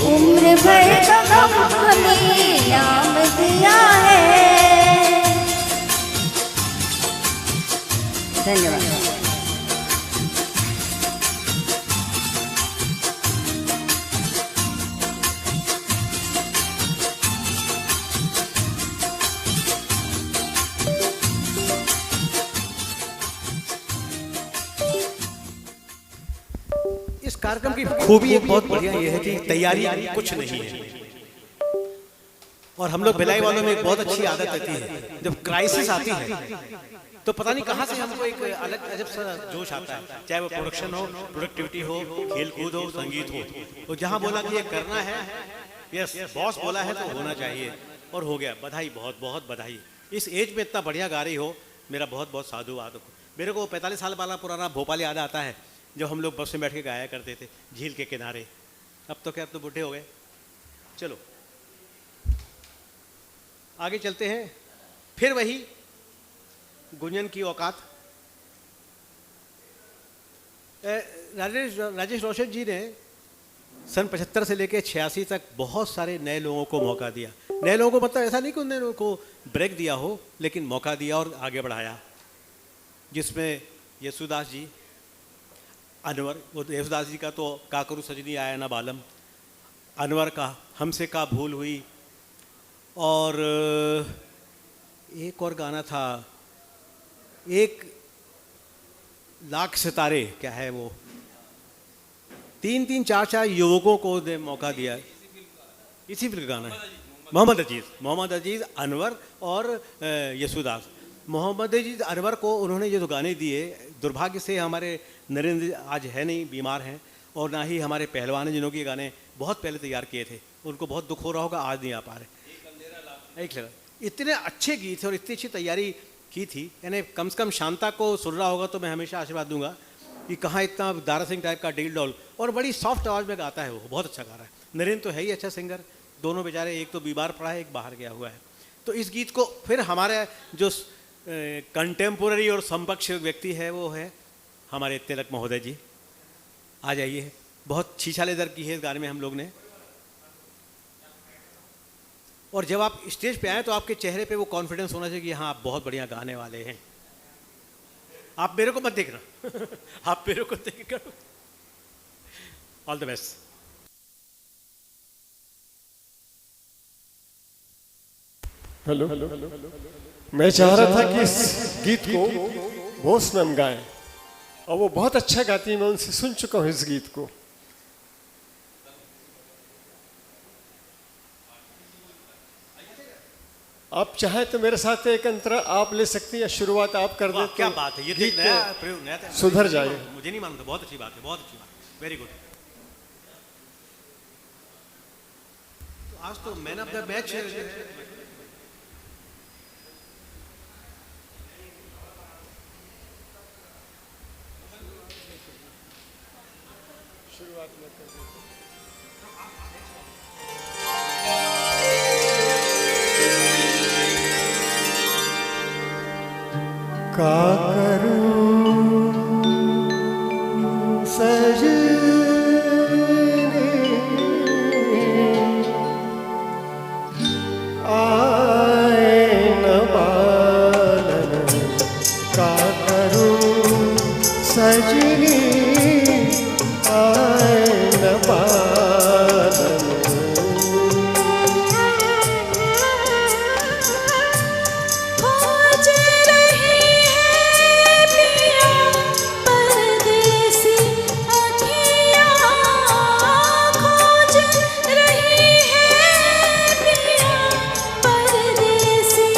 Speaker 3: उम्र भर का गम हमें इनाम दिया है। धन्यवाद।
Speaker 2: इस कार्यक्रम की खूबी एक बहुत बढ़िया ये है कि तैयारी कुछ नहीं है। और हम लोग भिलाई वालों में एक बहुत अच्छी आदत रहती है, जब क्राइसिस आती है तो पता नहीं कहाँ से हमको एक अलग अजब सा जोश आता है, चाहे वो प्रोडक्शन हो, प्रोडक्टिविटी हो, खेल कूद हो, संगीत हो। तो जहाँ बोला कि ये करना है, यस बॉस बोला है तो होना चाहिए, और हो गया। बधाई, बहुत बहुत बधाई। इस एज में इतना बढ़िया गा रही हो, मेरा बहुत बहुत साधुवाद। मेरे को 45 साल वाला पुराना भोपाल याद आता है, जब हम लोग बस में बैठ के गाया करते थे झील के किनारे। अब तो क्या, अब तो बूढ़े हो गए। चलो आगे चलते हैं। फिर वही गुंजन की औकात। राजेश रोशन जी ने सन 75 से लेकर 86 तक बहुत सारे नए लोगों को मौका दिया। नए लोगों को मतलब ऐसा नहीं कि उन्होंने उनको ब्रेक दिया हो, लेकिन मौका दिया और आगे बढ़ाया। जिसमें यशुदास जी, अनवर, वो यशुदास जी का तो का करूँ सजनी आया ना बालम, अनवर का हमसे का भूल हुई, और एक और गाना था, एक लाख सितारे, क्या है वो, 3-3 4-4 युवकों को ने मौका दिया। इसी फिल्म का गाना है। मोहम्मद अजीज़, अनवर और यशुदास। मोहम्मद अजीज़, अनवर को उन्होंने जो गाने दिए, दुर्भाग्य से हमारे नरेंद्र आज है नहीं, बीमार हैं, और ना ही हमारे पहलवान हैं जिन्होंने ये गाने बहुत पहले तैयार किए थे। उनको बहुत दुख हो रहा होगा, आज नहीं आ पा रहे। इतने अच्छे गीत थे और इतनी अच्छी तैयारी की थी, यानी कम से कम शांता को सुन रहा होगा तो मैं हमेशा आशीर्वाद दूंगा कि कहाँ इतना दारा सिंह टाइप का डील डॉल, और बड़ी सॉफ्ट आवाज़ में गाता है, वो बहुत अच्छा गा रहा है। नरेंद्र तो है ही अच्छा सिंगर, दोनों बेचारे, एक तो बीमार पड़ा है, एक बाहर गया हुआ है। तो इस गीत को फिर हमारे जो कंटेम्पोररी और समकक्ष व्यक्ति है वो है हमारे तिलक महोदय जी। आ जाइए। बहुत छीछा लेदर की है इस गाने में हम लोग ने, और जब आप स्टेज पे आए तो आपके चेहरे पे वो कॉन्फिडेंस होना चाहिए कि हाँ आप बहुत बढ़िया गाने वाले हैं। आप मेरे को मत देखना आप मेरे को देख कर। All the best.
Speaker 4: हेलो, मैं चाह रहा था कि इस गीत को बोस मैम गाएं, और वो बहुत अच्छा गाती है, मैं उनसे सुन चुका हूँ इस गीत को। आप चाहे तो मेरे साथ एक अंतरा आप ले सकती हैं, या शुरुआत आप कर दें।
Speaker 2: क्या बात है, ये
Speaker 4: गीत
Speaker 2: नया
Speaker 4: सुधर जाए।
Speaker 2: मुझे नहीं मालूम था, बहुत अच्छी बात है, बहुत अच्छी बात, वेरी गुड। आज तो मैन ऑफ द मैच है।
Speaker 4: का करूं सजनी आए न बालन, का करूं सजनी आए न बालन।
Speaker 6: खोज रही है पिया परदेसी अखियाँ, खोज रही है पिया परदेसी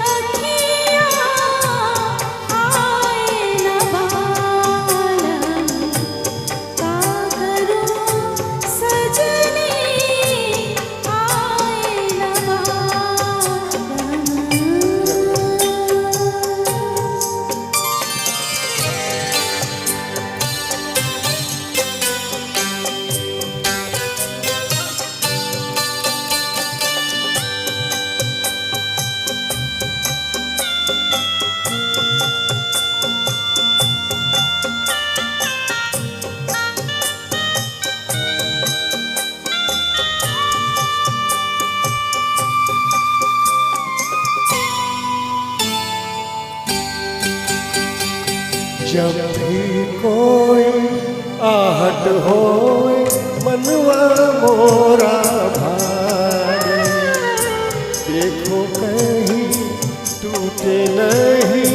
Speaker 6: अखियाँ, आए न बालन, का करूं सजनी आए न बालन।
Speaker 4: जब भी कोई आहट होए मनवा मोरा भारे, देखो कहीं टूटे नहीं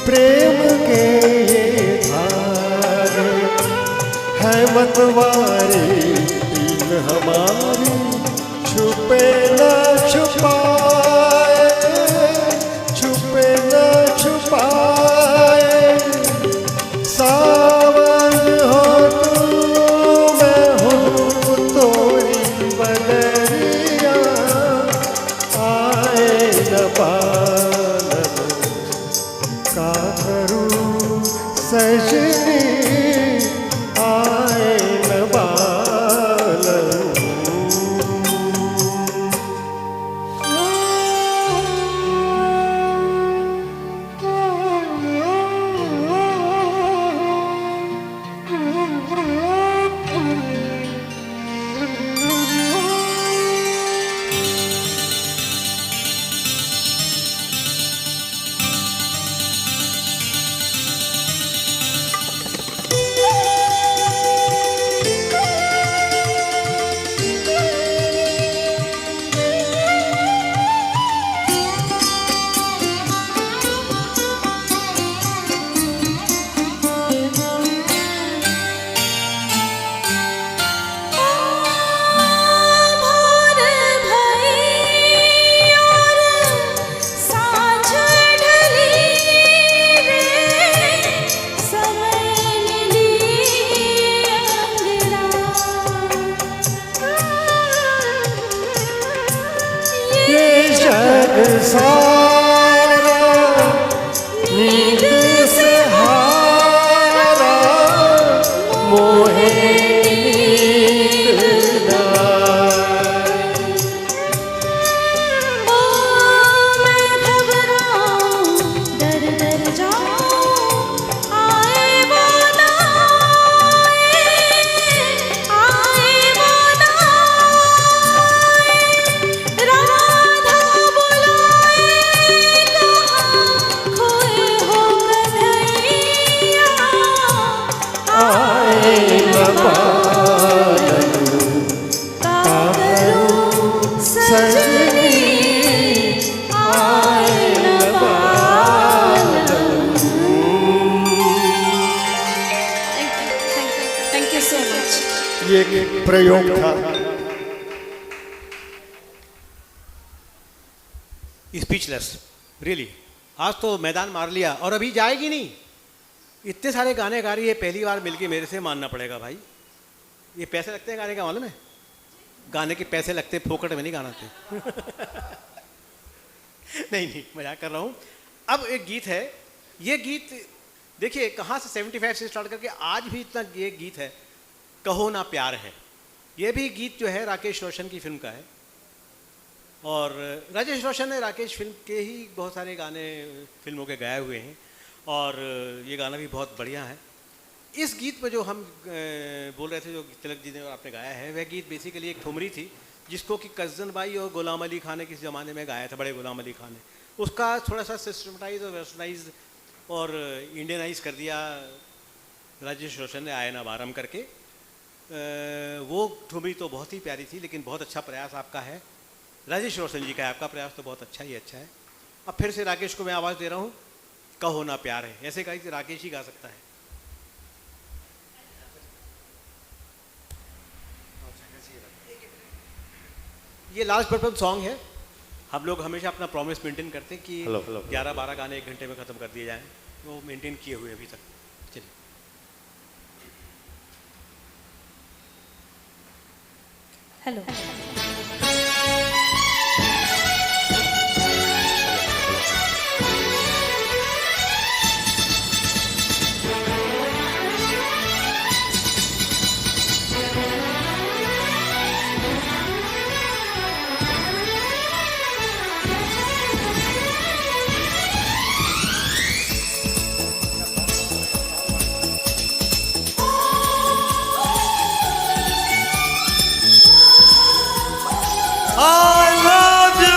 Speaker 4: प्रेम के ये धारे। है मतवारी प्रीत हमारी छुपे न छुपाए, छुपे न छुपाए। सावन हो तू मैं हूँ तोरी बदरिया, आए न बालन, का करूं सजनी आए न बालन।
Speaker 6: भोर भई और सांझ ढली रे, समय मिली अंगना।
Speaker 4: ये जग सारा नींद से हारा, मोहे नींद नाए।
Speaker 6: ओ मैं घबराऊं डर डर जाऊं, आए वो ना आए वो ना आए। राधा बुलाए कहाँ खोए हो कन्हैया,
Speaker 4: आए न बालन,
Speaker 6: का करूं सजनी आए न बालन। Thank you so much.
Speaker 4: ये एक प्रयोग था।
Speaker 2: Speechless really. आज तो मैदान मार लिया और अभी जाएगी नहीं। इतने सारे गाने गा रही है, पहली बार मिलके मेरे से मानना पड़ेगा भाई। ये पैसे लगते हैं गाने का, मालूम है? गाने के पैसे लगते, फोकट में नहीं गाना थे। नहीं मजाक कर रहा हूँ। अब एक गीत है, ये गीत देखिए कहाँ से 75 से स्टार्ट करके आज भी इतना ये गीत है, कहो ना प्यार है। ये भी गीत जो है राकेश रोशन की फिल्म का है, और राजेश रोशन ने राकेश फिल्म के ही बहुत सारे गाने फिल्मों के गाए हुए हैं, और ये गाना भी बहुत बढ़िया है। इस गीत पर जो हम बोल रहे थे, जो तिलक जी ने और आपने गाया है, वह गीत बेसिकली एक ठुमरी थी जिसको कि कज़न बाई और गुलाम अली खान ने किस ज़माने में गाया था, बड़े गुलाम अली खान ने। उसका थोड़ा सा सिस्टमाइज और वेस्टर्नाइज और इंडियनाइज कर दिया राजेश रोशन ने आयन आबारम करके। वो ठुमरी तो बहुत ही प्यारी थी, लेकिन बहुत अच्छा प्रयास आपका है, राजेश रोशन जी का है, आपका प्रयास तो बहुत अच्छा ही अच्छा है। अब फिर से राकेश को मैं आवाज़ दे रहा हूँ, कहो ना प्यार है। ऐसे गाई राकेश ही गा सकता है। ये लास्ट परफॉर्म सॉन्ग है। हम लोग हमेशा अपना प्रॉमिस मेंटेन करते हैं कि 11-12 गाने 1 घंटे में ख़त्म कर दिए जाएं, वो मेंटेन किए हुए अभी तक। चलिए
Speaker 6: हेलो।
Speaker 5: I love you.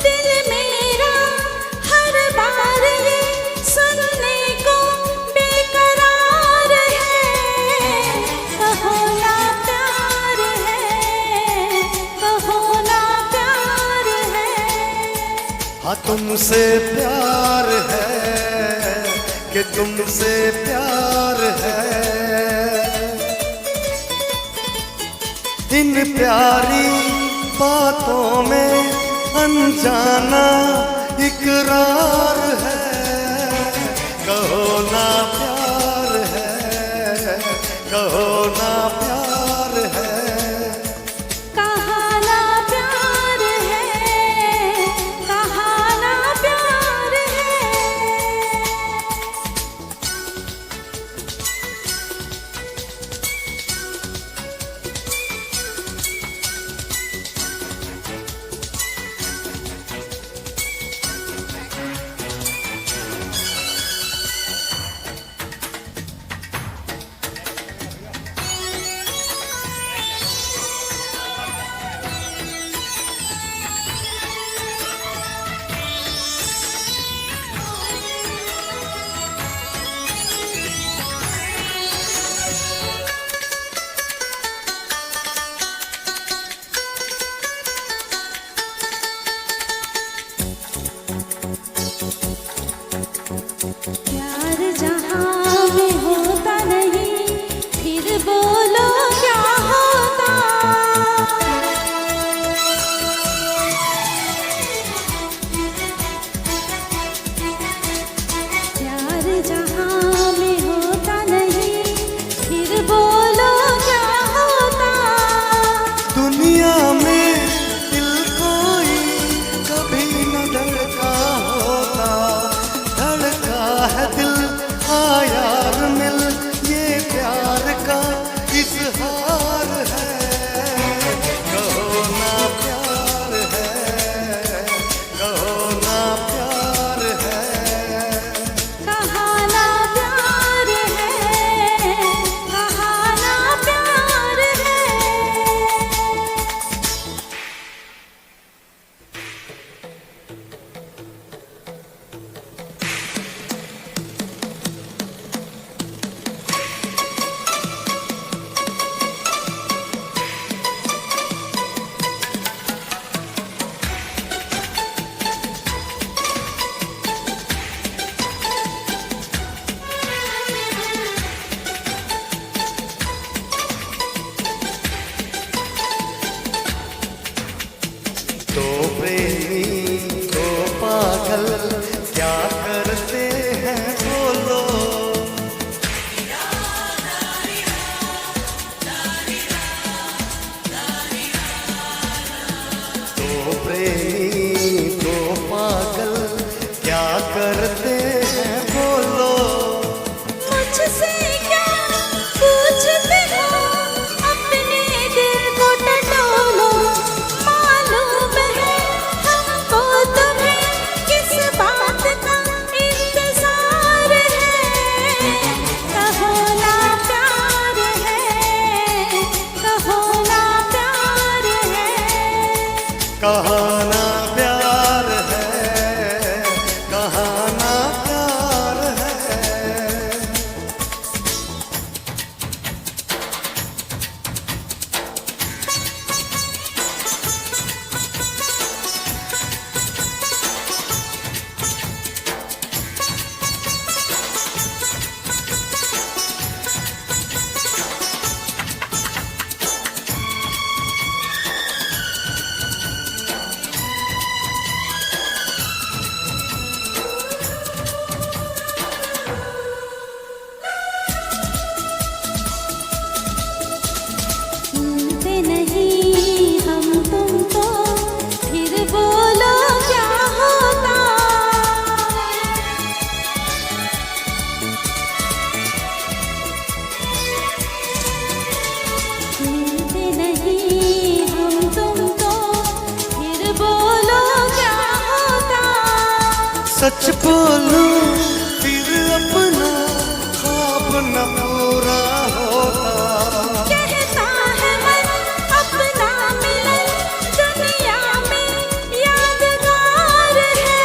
Speaker 6: दिल मेरा हर बार ये सुनने को बेकरार है, कहो ना प्यार है, कहो ना प्यार है।
Speaker 5: हाँ तुमसे प्यार है कि तुमसे प्यार है, इन प्यारी बातों में अनजाना इकरार है। कहो ना प्यार है, कहो ना प्यार है।
Speaker 6: कहा ना प्यार है, कहा ना प्यार है। प्यार जहाँ में होता नहीं, फिर बोलो क्या होता। प्यार जहाँ में होता नहीं, फिर बोलो क्या होता।
Speaker 5: दुनिया में दिल कोई कभी न धड़का होता, धड़का है दिल हाँ यार मिल, ये प्यार का इजहार है। कहो ना प्यार है, कहो ना प्यार है।
Speaker 6: कहा ना
Speaker 5: सच बोलूं फिर अपना ख्वाब न पूरा होता।
Speaker 6: कहता है मन अपना मिलन दुनिया में यादगार है।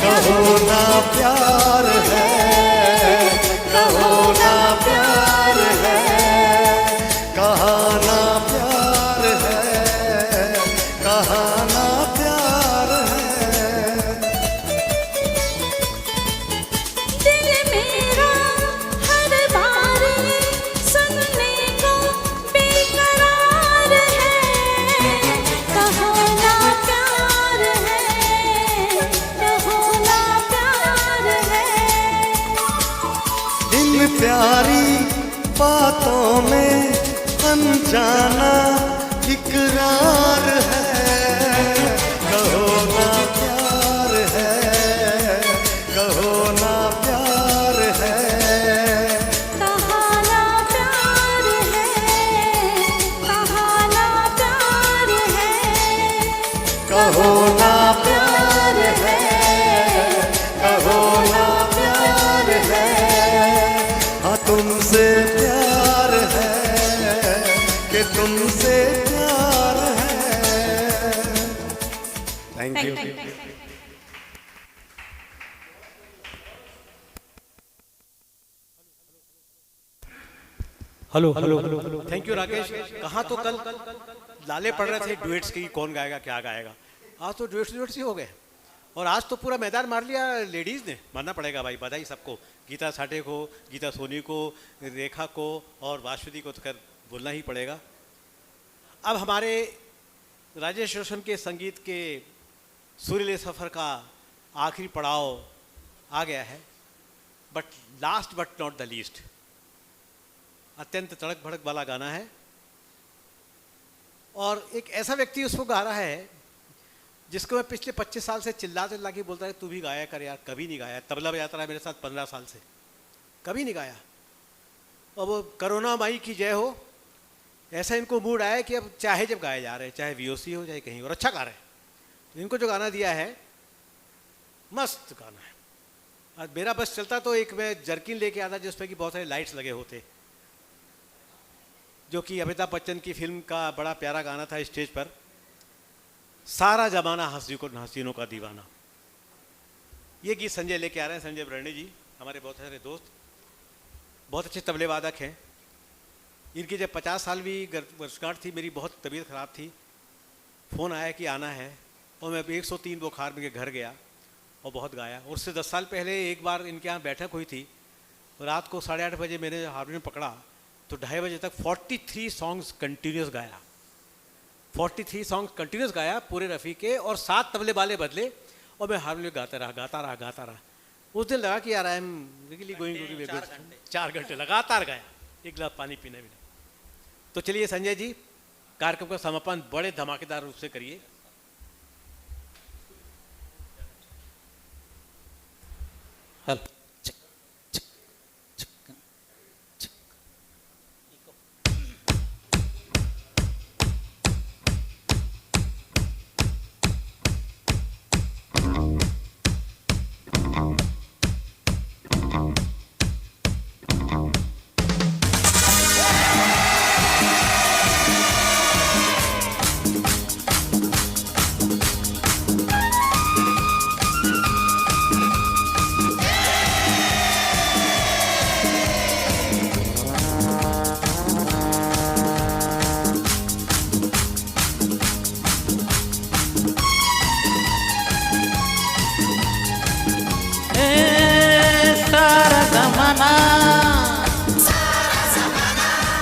Speaker 5: कहो ना प्यार है, कहो ना प्यार है, कहा ना प्यार है, कहा ना प्यार है।
Speaker 6: दिल मेरा हर बार सुनने को बेकरार है। कहो ना प्यार है, कहो ना प्यार है।
Speaker 5: इन प्यारी बातों में अनजाना इकरार है। कहो ना प्यार है, कहो ना प्यार है,
Speaker 6: कहा ना प्यार है, कहा ना प्यार है।
Speaker 5: कहो ना प्यार है, कहो ना प्यार है। हाँ तुमसे प्यार है कि तुमसे प्यार है। Thank you.
Speaker 2: Hello hello thank you Rakesh. कहाँ तो कल लाले पड़ रहे थे डुएट्स की, कौन गाएगा क्या गाएगा। आज तो डुएट्स ही हो गए और आज तो पूरा मैदान मार लिया लेडीज़ ने। मानना पड़ेगा भाई, बधाई सबको, गीता साठे को, गीता सोनी को, रेखा को और वाशुदी को तो खैर बोलना ही पड़ेगा। अब हमारे राजेश रोशन के संगीत के सुरीले सफ़र का आखिरी पड़ाव आ गया है, but last but not the least अत्यंत तड़क भड़क वाला गाना है और एक ऐसा व्यक्ति उसको गा रहा है जिसको मैं पिछले 25 साल से चिल्ला के बोलता है तू भी गाया कर यार। कभी नहीं गाया, तबला बजाता रहा मेरे साथ 15 साल से, कभी नहीं गाया। और वो करोना माई की जय हो, ऐसा इनको मूड आया कि अब चाहे जब गाए जा रहे हैं, चाहे VOC हो चाहे कहीं, और अच्छा गा रहे हैं। तो इनको जो गाना दिया है मस्त गाना है। आज मेरा बस चलता तो एक मैं जर्किन लेके आता जिसमें कि बहुत सारे लाइट्स लगे होते, जो कि अमिताभ बच्चन की फिल्म का बड़ा प्यारा गाना था स्टेज पर, सारा जमाना हसीनों का दीवाना। ये गीत संजय लेके आ रहे हैं, संजय ब्रणे जी हमारे बहुत सारे दोस्त, बहुत अच्छे तबले वादक हैं। इनकी जब 50 साल भी वर्षगांठ थी, मेरी बहुत तबीयत ख़राब थी, फ़ोन आया कि आना है और मैं 103 बुखार में घर गया और बहुत गाया। और उससे 10 साल पहले एक बार इनके यहाँ बैठक हुई थी, रात को 8:30 बजे मैंने हारमोनियम पकड़ा तो 2:30 बजे तक 43 सॉन्ग्स कंटिन्यूस गाया। 43 सॉन्ग्स कंटिन्यूस गाया पूरे रफ़ी के, और 7 तबले वाले बदले और मैं हारमोनियम गाता रहा। उस दिन लगा कि यार I am really going to be good. 4 घंटे लगातार गाया, एक गिलास पानी पीने मिला। तो चलिए संजय जी, कार्यक्रम का समापन बड़े धमाकेदार रूप से करिए।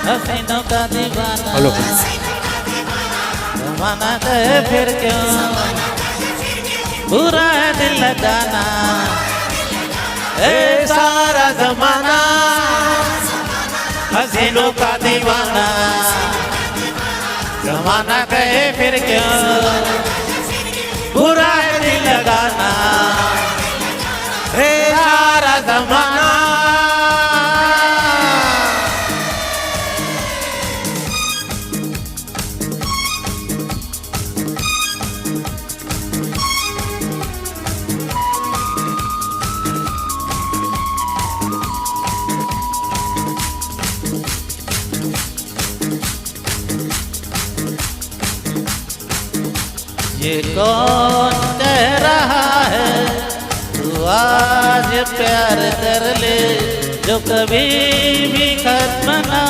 Speaker 9: हसीनों का दीवाना, जमाना कहे फिर क्यों, बुरा है दिल लगाना। ए सारा जमाना हसीनों का दीवाना, जमाना कहे फिर क्यों, बुरा है दिल लगाना। ए सारा जमाना ये कौन कह रहा है तू आज प्यार कर ले, जो कभी भी खत्म ना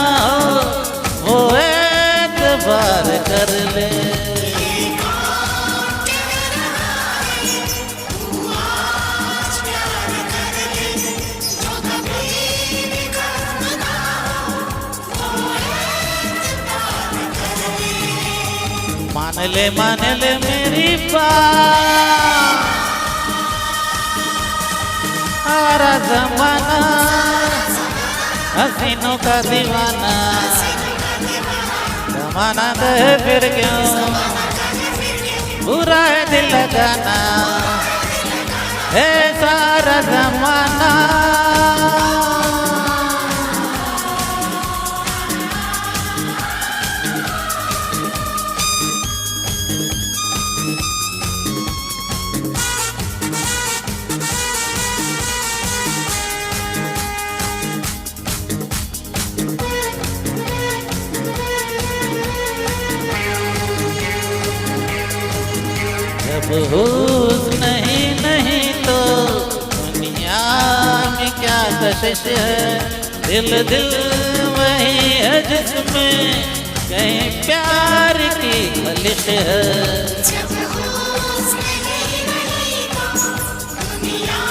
Speaker 9: हो वो एक बार कर ले। मान ले मेरी बात, सारा जमाना हसीनों का दीवाना, जमाना दे फिर क्यों बुरा है दिल लगाना, है सारा जमाना। जब होश नहीं नहीं तो दुनिया में क्या कशिश है, दिल दिल वही है जिसमें कहीं प्यार की खलिश है।
Speaker 3: जब होश नहीं नहीं तो दुनिया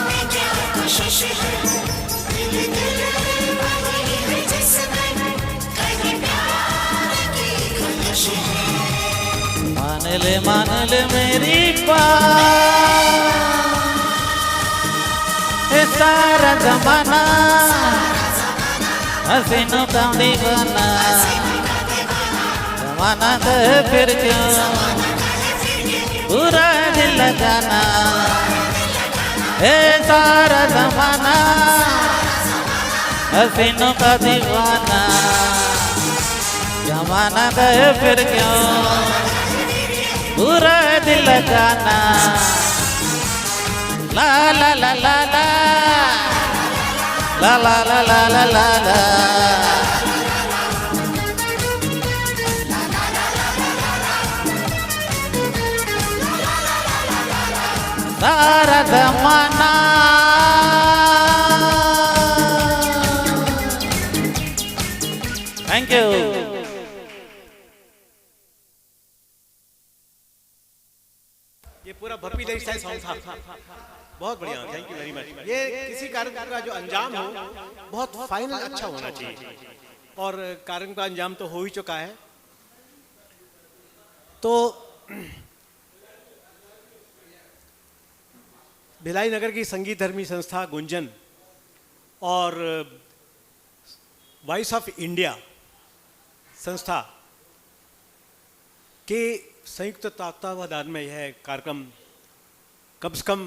Speaker 3: में क्या कोशिश है, दिल दिल वही है जिसमें कहीं प्यार की खलिश है।
Speaker 9: मान ले मेरी बात, ये सारा जमाना हसीनों का दीवाना, जमाना दे फिर क्यों बुरा दिल लगाना, ये सारा जमाना हसीनों का दीवाना, जमाना दे फिर क्यों बुरा दिल लगाना। ला ला ला ला ला ला ला ला ला ला ला ला। सारा जमाना थैंक यू।
Speaker 2: ये पूरा भप्पी लाइफ स्टाइल सॉन्ग था, बहुत बढ़िया, थैंक यू वेरी मच। ये किसी कार्यक्रम का जो अंजाम हो बहुत फाइनल अच्छा होना चाहिए, और कार्यक्रम का अंजाम तो हो ही चुका है। तो भिलाई नगर की संगीत धर्मी संस्था गुंजन और वॉइस ऑफ इंडिया संस्था के संयुक्त तत्वावधान में यह कार्यक्रम कम से कम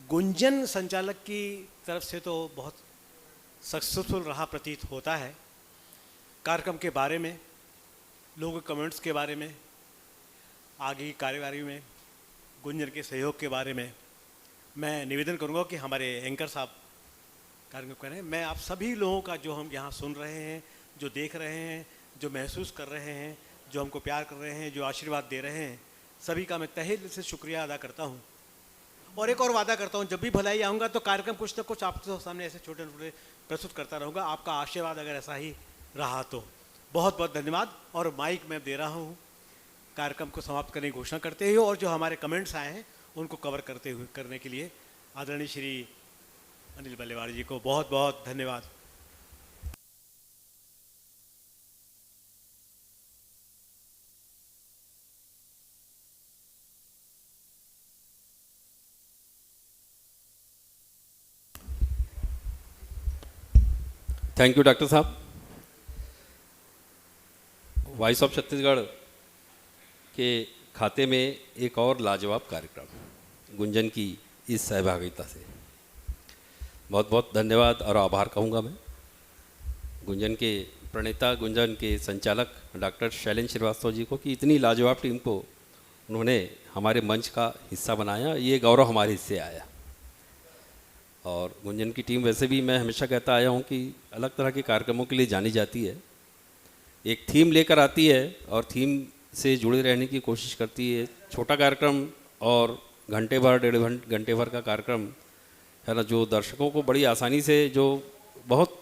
Speaker 2: गुंजन संचालक की तरफ से तो बहुत सक्सेसफुल रहा प्रतीत होता है। कार्यक्रम के बारे में, लोगों के कमेंट्स के बारे में, आगे की कार्यवाही में गुंजन के सहयोग के बारे में मैं निवेदन करूंगा कि हमारे एंकर साहब कार्यक्रम करें। मैं आप सभी लोगों का जो हम यहाँ सुन रहे हैं, जो देख रहे हैं, जो महसूस कर रहे हैं, जो हमको प्यार कर रहे हैं, जो आशीर्वाद दे रहे हैं, सभी का मैं तहे दिल से शुक्रिया अदा करता हूँ। और एक और वादा करता हूँ, जब भी भलाई आऊँगा तो कार्यक्रम कुछ न कुछ आपके सामने ऐसे छोटे छोटे प्रस्तुत करता रहूँगा। आपका आशीर्वाद अगर ऐसा ही रहा तो बहुत बहुत धन्यवाद। और माइक मैं दे रहा हूँ कार्यक्रम को समाप्त करने की घोषणा करते हुए, और जो हमारे कमेंट्स आए हैं उनको कवर करने के लिए आदरणीय श्री अनिल बल्लेवाड़ जी को बहुत बहुत धन्यवाद।
Speaker 1: थैंक यू डॉक्टर साहब। वॉइस ऑफ छत्तीसगढ़ के खाते में एक और लाजवाब कार्यक्रम गुंजन की इस सहभागिता से बहुत बहुत धन्यवाद और आभार कहूँगा मैं गुंजन के प्रणेता, गुंजन के संचालक डॉक्टर शैलेंद्र श्रीवास्तव जी को कि इतनी लाजवाब टीम को उन्होंने हमारे मंच का हिस्सा बनाया। ये गौरव हमारे हिस्से आया। और गुंजन की टीम वैसे भी मैं हमेशा कहता आया हूँ कि अलग तरह के कार्यक्रमों के लिए जानी जाती है। एक थीम लेकर आती है और थीम से जुड़े रहने की कोशिश करती है। छोटा कार्यक्रम और घंटे भर 1.5 घंटे भर का कार्यक्रम है ना, जो दर्शकों को बड़ी आसानी से, जो बहुत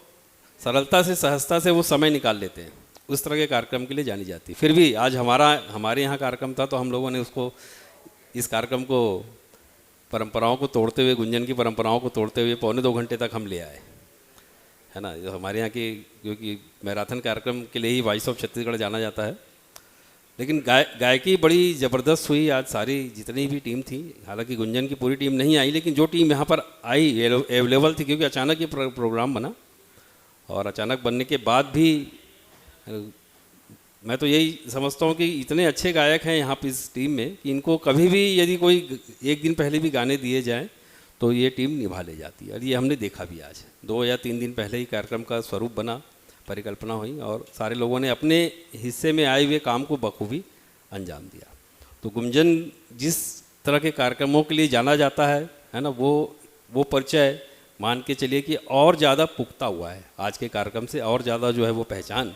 Speaker 1: सरलता से, सहजता से वो समय निकाल लेते हैं, उस तरह के कार्यक्रम के लिए जानी जाती है। फिर भी आज हमारे यहाँ कार्यक्रम था तो हम लोगों ने उसको, इस कार्यक्रम को परंपराओं को तोड़ते हुए, गुंजन की परंपराओं को तोड़ते हुए 1.25 घंटे तक हम ले आए, है ना। जो हमारे यहाँ की, क्योंकि मैराथन कार्यक्रम के लिए ही वॉइस ऑफ छत्तीसगढ़ जाना जाता है। लेकिन गायकी बड़ी ज़बरदस्त हुई आज। सारी जितनी भी टीम थी, हालांकि गुंजन की पूरी टीम नहीं आई, लेकिन जो टीम यहाँ पर आई अवेलेबल थी, क्योंकि अचानक ये प्रोग्राम बना, और अचानक बनने के बाद भी मैं तो यही समझता हूँ कि इतने अच्छे गायक हैं यहाँ पर इस टीम में कि इनको कभी भी यदि कोई एक दिन पहले भी गाने दिए जाएँ तो ये टीम निभा ले जाती है। और ये हमने देखा भी आज 2 या 3 दिन पहले ही कार्यक्रम का स्वरूप बना, परिकल्पना हुई, और सारे लोगों ने अपने हिस्से में आए हुए काम को बखूबी अंजाम दिया। तो गुंजन जिस तरह के कार्यक्रमों के लिए जाना जाता है ना, वो परिचय मान के चलिए कि और ज़्यादा पुख्ता हुआ है आज के कार्यक्रम से, और ज़्यादा जो है वो पहचान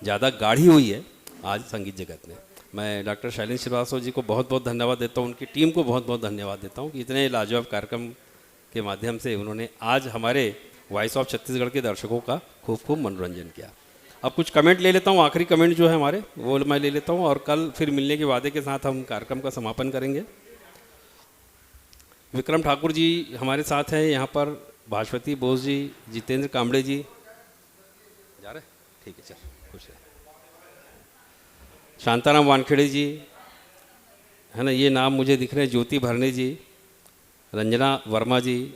Speaker 1: ज़्यादा गाढ़ी हुई है आज संगीत जगत में। मैं डॉक्टर शैलेंद्र श्रीवास्तव जी को बहुत बहुत धन्यवाद देता हूँ, उनकी टीम को बहुत बहुत धन्यवाद देता हूँ कि इतने लाजवाब कार्यक्रम के माध्यम से उन्होंने आज हमारे वॉइस ऑफ छत्तीसगढ़ के दर्शकों का खूब मनोरंजन किया। अब कुछ कमेंट ले लेता हूँ, आखिरी कमेंट जो है हमारे वो मैं ले लेता हूँ, और कल फिर मिलने के वादे के साथ हम कार्यक्रम का समापन करेंगे। विक्रम ठाकुर जी हमारे साथ हैं यहाँ पर, भास्वती बोस जी, जितेंद्र कांबड़े जी जा रहे, ठीक है, चल खुश है, शांताराम वानखेड़े जी, है ना, ये नाम मुझे दिख रहे हैं, ज्योति भरने जी, रंजना वर्मा जी,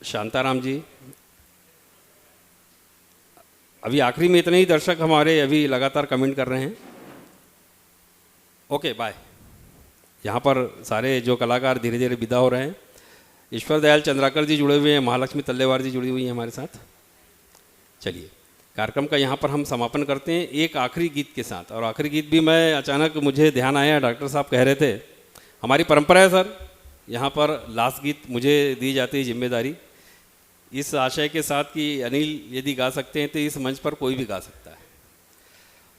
Speaker 1: शांताराम जी। अभी आखिरी में इतने ही दर्शक हमारे अभी लगातार कमेंट कर रहे हैं। Okay bye. यहाँ पर सारे जो कलाकार धीरे धीरे विदा हो रहे हैं। ईश्वर दयाल चंद्राकर जी जुड़े हुए हैं, महालक्ष्मी तल्लेवार जी जुड़ी हुई हैं हमारे साथ। चलिए कार्यक्रम का यहाँ पर हम समापन करते हैं एक आखिरी गीत के साथ। और आखिरी गीत भी मैं अचानक मुझे ध्यान आया, डॉक्टर साहब कह रहे थे, हमारी परंपरा है सर, यहाँ पर लास्ट गीत मुझे दी जाती है जिम्मेदारी, इस आशय के साथ कि अनिल यदि गा सकते हैं तो इस मंच पर कोई भी गा सकता है।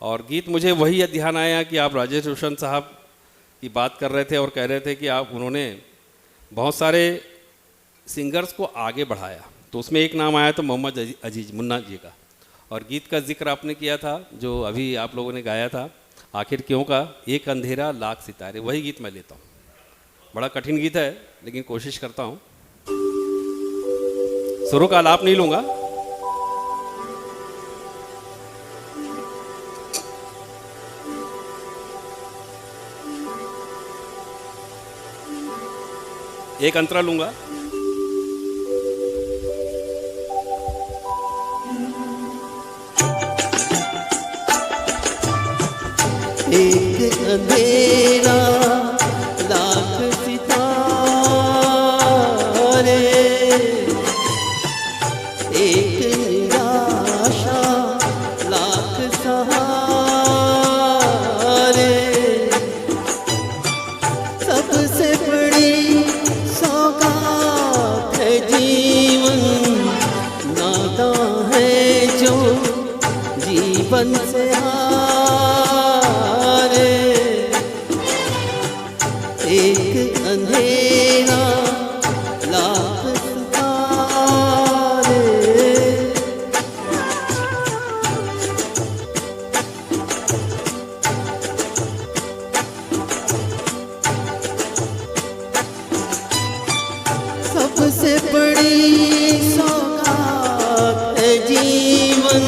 Speaker 1: और गीत मुझे वही ध्यान आया कि आप राजेश रोशन साहब की बात कर रहे थे और कह रहे थे कि उन्होंने बहुत सारे सिंगर्स को आगे बढ़ाया, तो उसमें एक नाम आया तो मोहम्मद अजीज मुन्ना जी का। और गीत का जिक्र आपने किया था जो अभी आप लोगों ने गाया था, आखिर क्यों का, एक अंधेरा लाख सितारे, वही गीत मैं लेता हूँ। बड़ा कठिन गीत है लेकिन कोशिश करता हूँ। सुरों का आलाप नहीं लूँगा, एक अंतरा लूँगा।
Speaker 8: एक अंधेरा लाख सितारे, एक निराशा लाख सहारे, सबसे बड़ी सौगात है जीवन, नाता है जो जीवन से एक अंधेरा लाख सितारे। सबसे बड़ी सौगात है जीवन,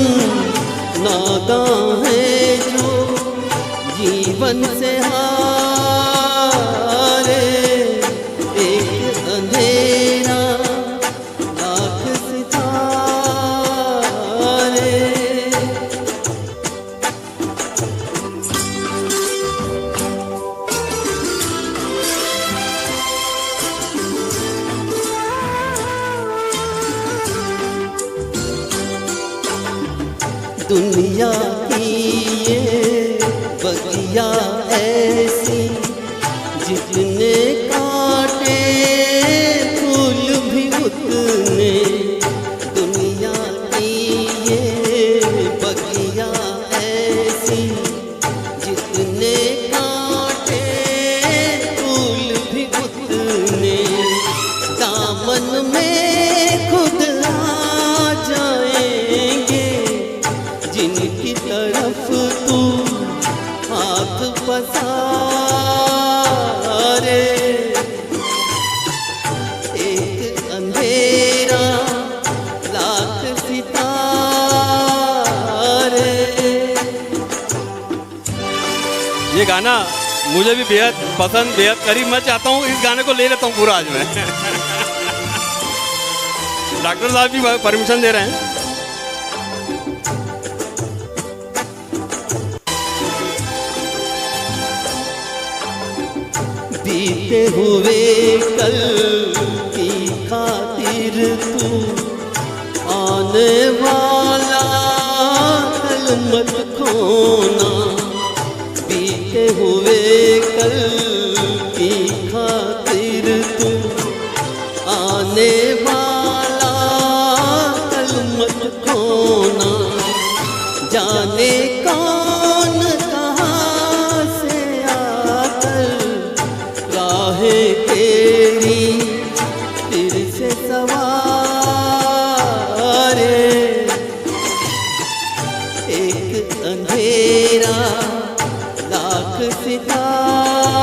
Speaker 8: नाता है जो जीवन से दुनिया की ये बगिया ऐसी, जितने काटे फूल भी उतने। दुनिया की ये बगिया ऐसी, दामन में खुद आ जाएंगे, जिनकी तरफ तू हाथ पसारे। एक अंधेरा लाख सितारे।
Speaker 1: ये गाना मुझे भी बेहद पसंद, बेहद करीब। मैं चाहता हूँ इस गाने को ले लेता हूँ पूरा आज मैं। डॉक्टर साहब भी परमिशन दे रहे हैं।
Speaker 8: बीते हुए कल की खातिर तू आने वाला कल मत खोना। बीते हुए कल की खातिर तू आने वाला कल मत खोना। जाने कौन कहाँ से आकर राहें तेरी फिर से सवारे। एक अंधेरा लाख सितारे।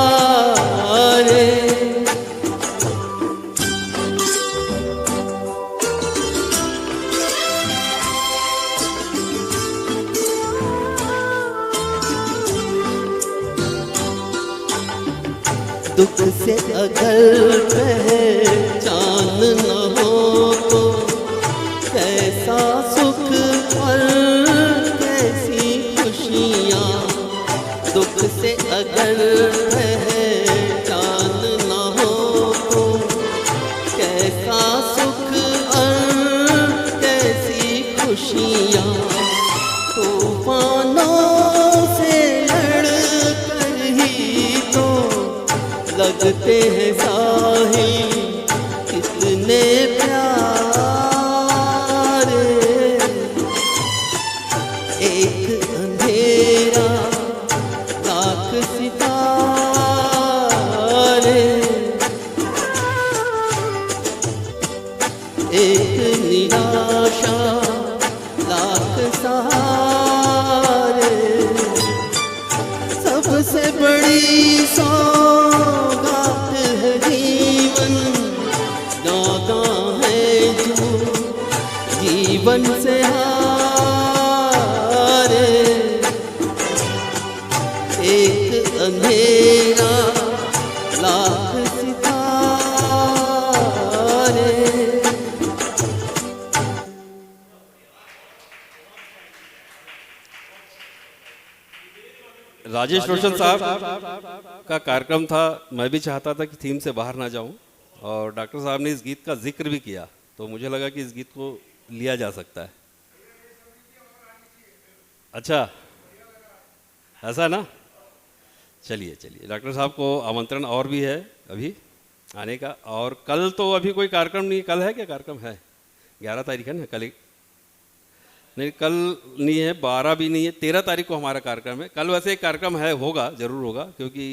Speaker 8: दुख से अगर पहचान न हो तो कैसा सुख और कैसी खुशियाँ। दुख से अगर पहचान न हो तो कैसा सुख और कैसी खुशियाँ। तूफानों से लड़ कर ही तो लगते हैं साहिल कितने प्यारे। एक अंधेरा लाख सितारे। एक निराशा लाख सहारे। सबसे बड़ी सौगात है जीवन, दाता है जो जीवन से हारे। एक अंधेरा लाख सितारे।
Speaker 1: राजेश रोशन साहब का कार्यक्रम था। मैं भी चाहता था कि थीम से बाहर ना जाऊं, और डॉक्टर साहब ने इस गीत का जिक्र भी किया, तो मुझे लगा कि इस गीत को लिया जा सकता है। अच्छा, ऐसा ना? चलिए चलिए, डॉक्टर साहब को आमंत्रण और भी है अभी आने का। और कल तो अभी कोई कार्यक्रम नहीं। कल है क्या कार्यक्रम? है 11 तारीख है ना? कल नहीं, कल नहीं है, 12 भी नहीं है, 13 तारीख को हमारा कार्यक्रम है। कल वैसे एक कार्यक्रम है, होगा, ज़रूर होगा, क्योंकि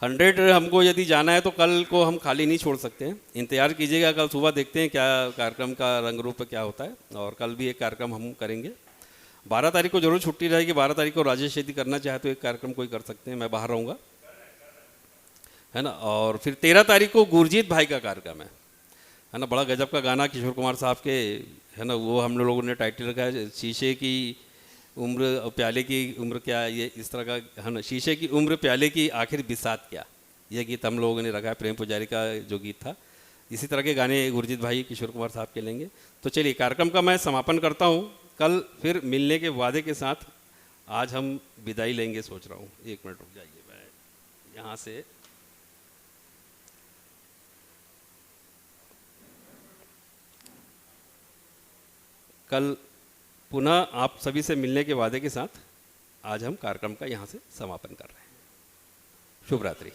Speaker 1: 100 हमको यदि जाना है तो कल को हम खाली नहीं छोड़ सकते हैं। इंतज़ार कीजिएगा, कल सुबह देखते हैं क्या कार्यक्रम का रंग रूप क्या होता है। और कल भी एक कार्यक्रम हम करेंगे। 12 तारीख को जरूर छुट्टी रहेगी। 12 तारीख को राजेश यदि करना चाहे तो एक कार्यक्रम कोई कर सकते हैं, मैं बाहर रहूँगा, है ना। और फिर 13 तारीख को गुरजीत भाई का कार्यक्रम है ना। बड़ा गजब का गाना किशोर कुमार साहब के, है ना। वो हम लोगों ने टाइटल रखा है शीशे की उम्र प्याले की उम्र क्या, ये इस तरह का, है ना। शीशे की उम्र प्याले की आखिर बिसात क्या, ये गीत हम लोगों ने रखा है। प्रेम पुजारी का जो गीत था। इसी तरह के गाने गुरजीत भाई किशोर कुमार साहब के लेंगे। तो चलिए, कार्यक्रम का मैं समापन करता हूँ। कल फिर मिलने के वादे के साथ आज हम विदाई लेंगे, सोच रहा हूँ। 1 मिनट रुक जाइए, मैं यहाँ से कल पुनः आप सभी से मिलने के वादे के साथ आज हम कार्यक्रम का यहाँ से समापन कर रहे हैं। शुभ रात्रि।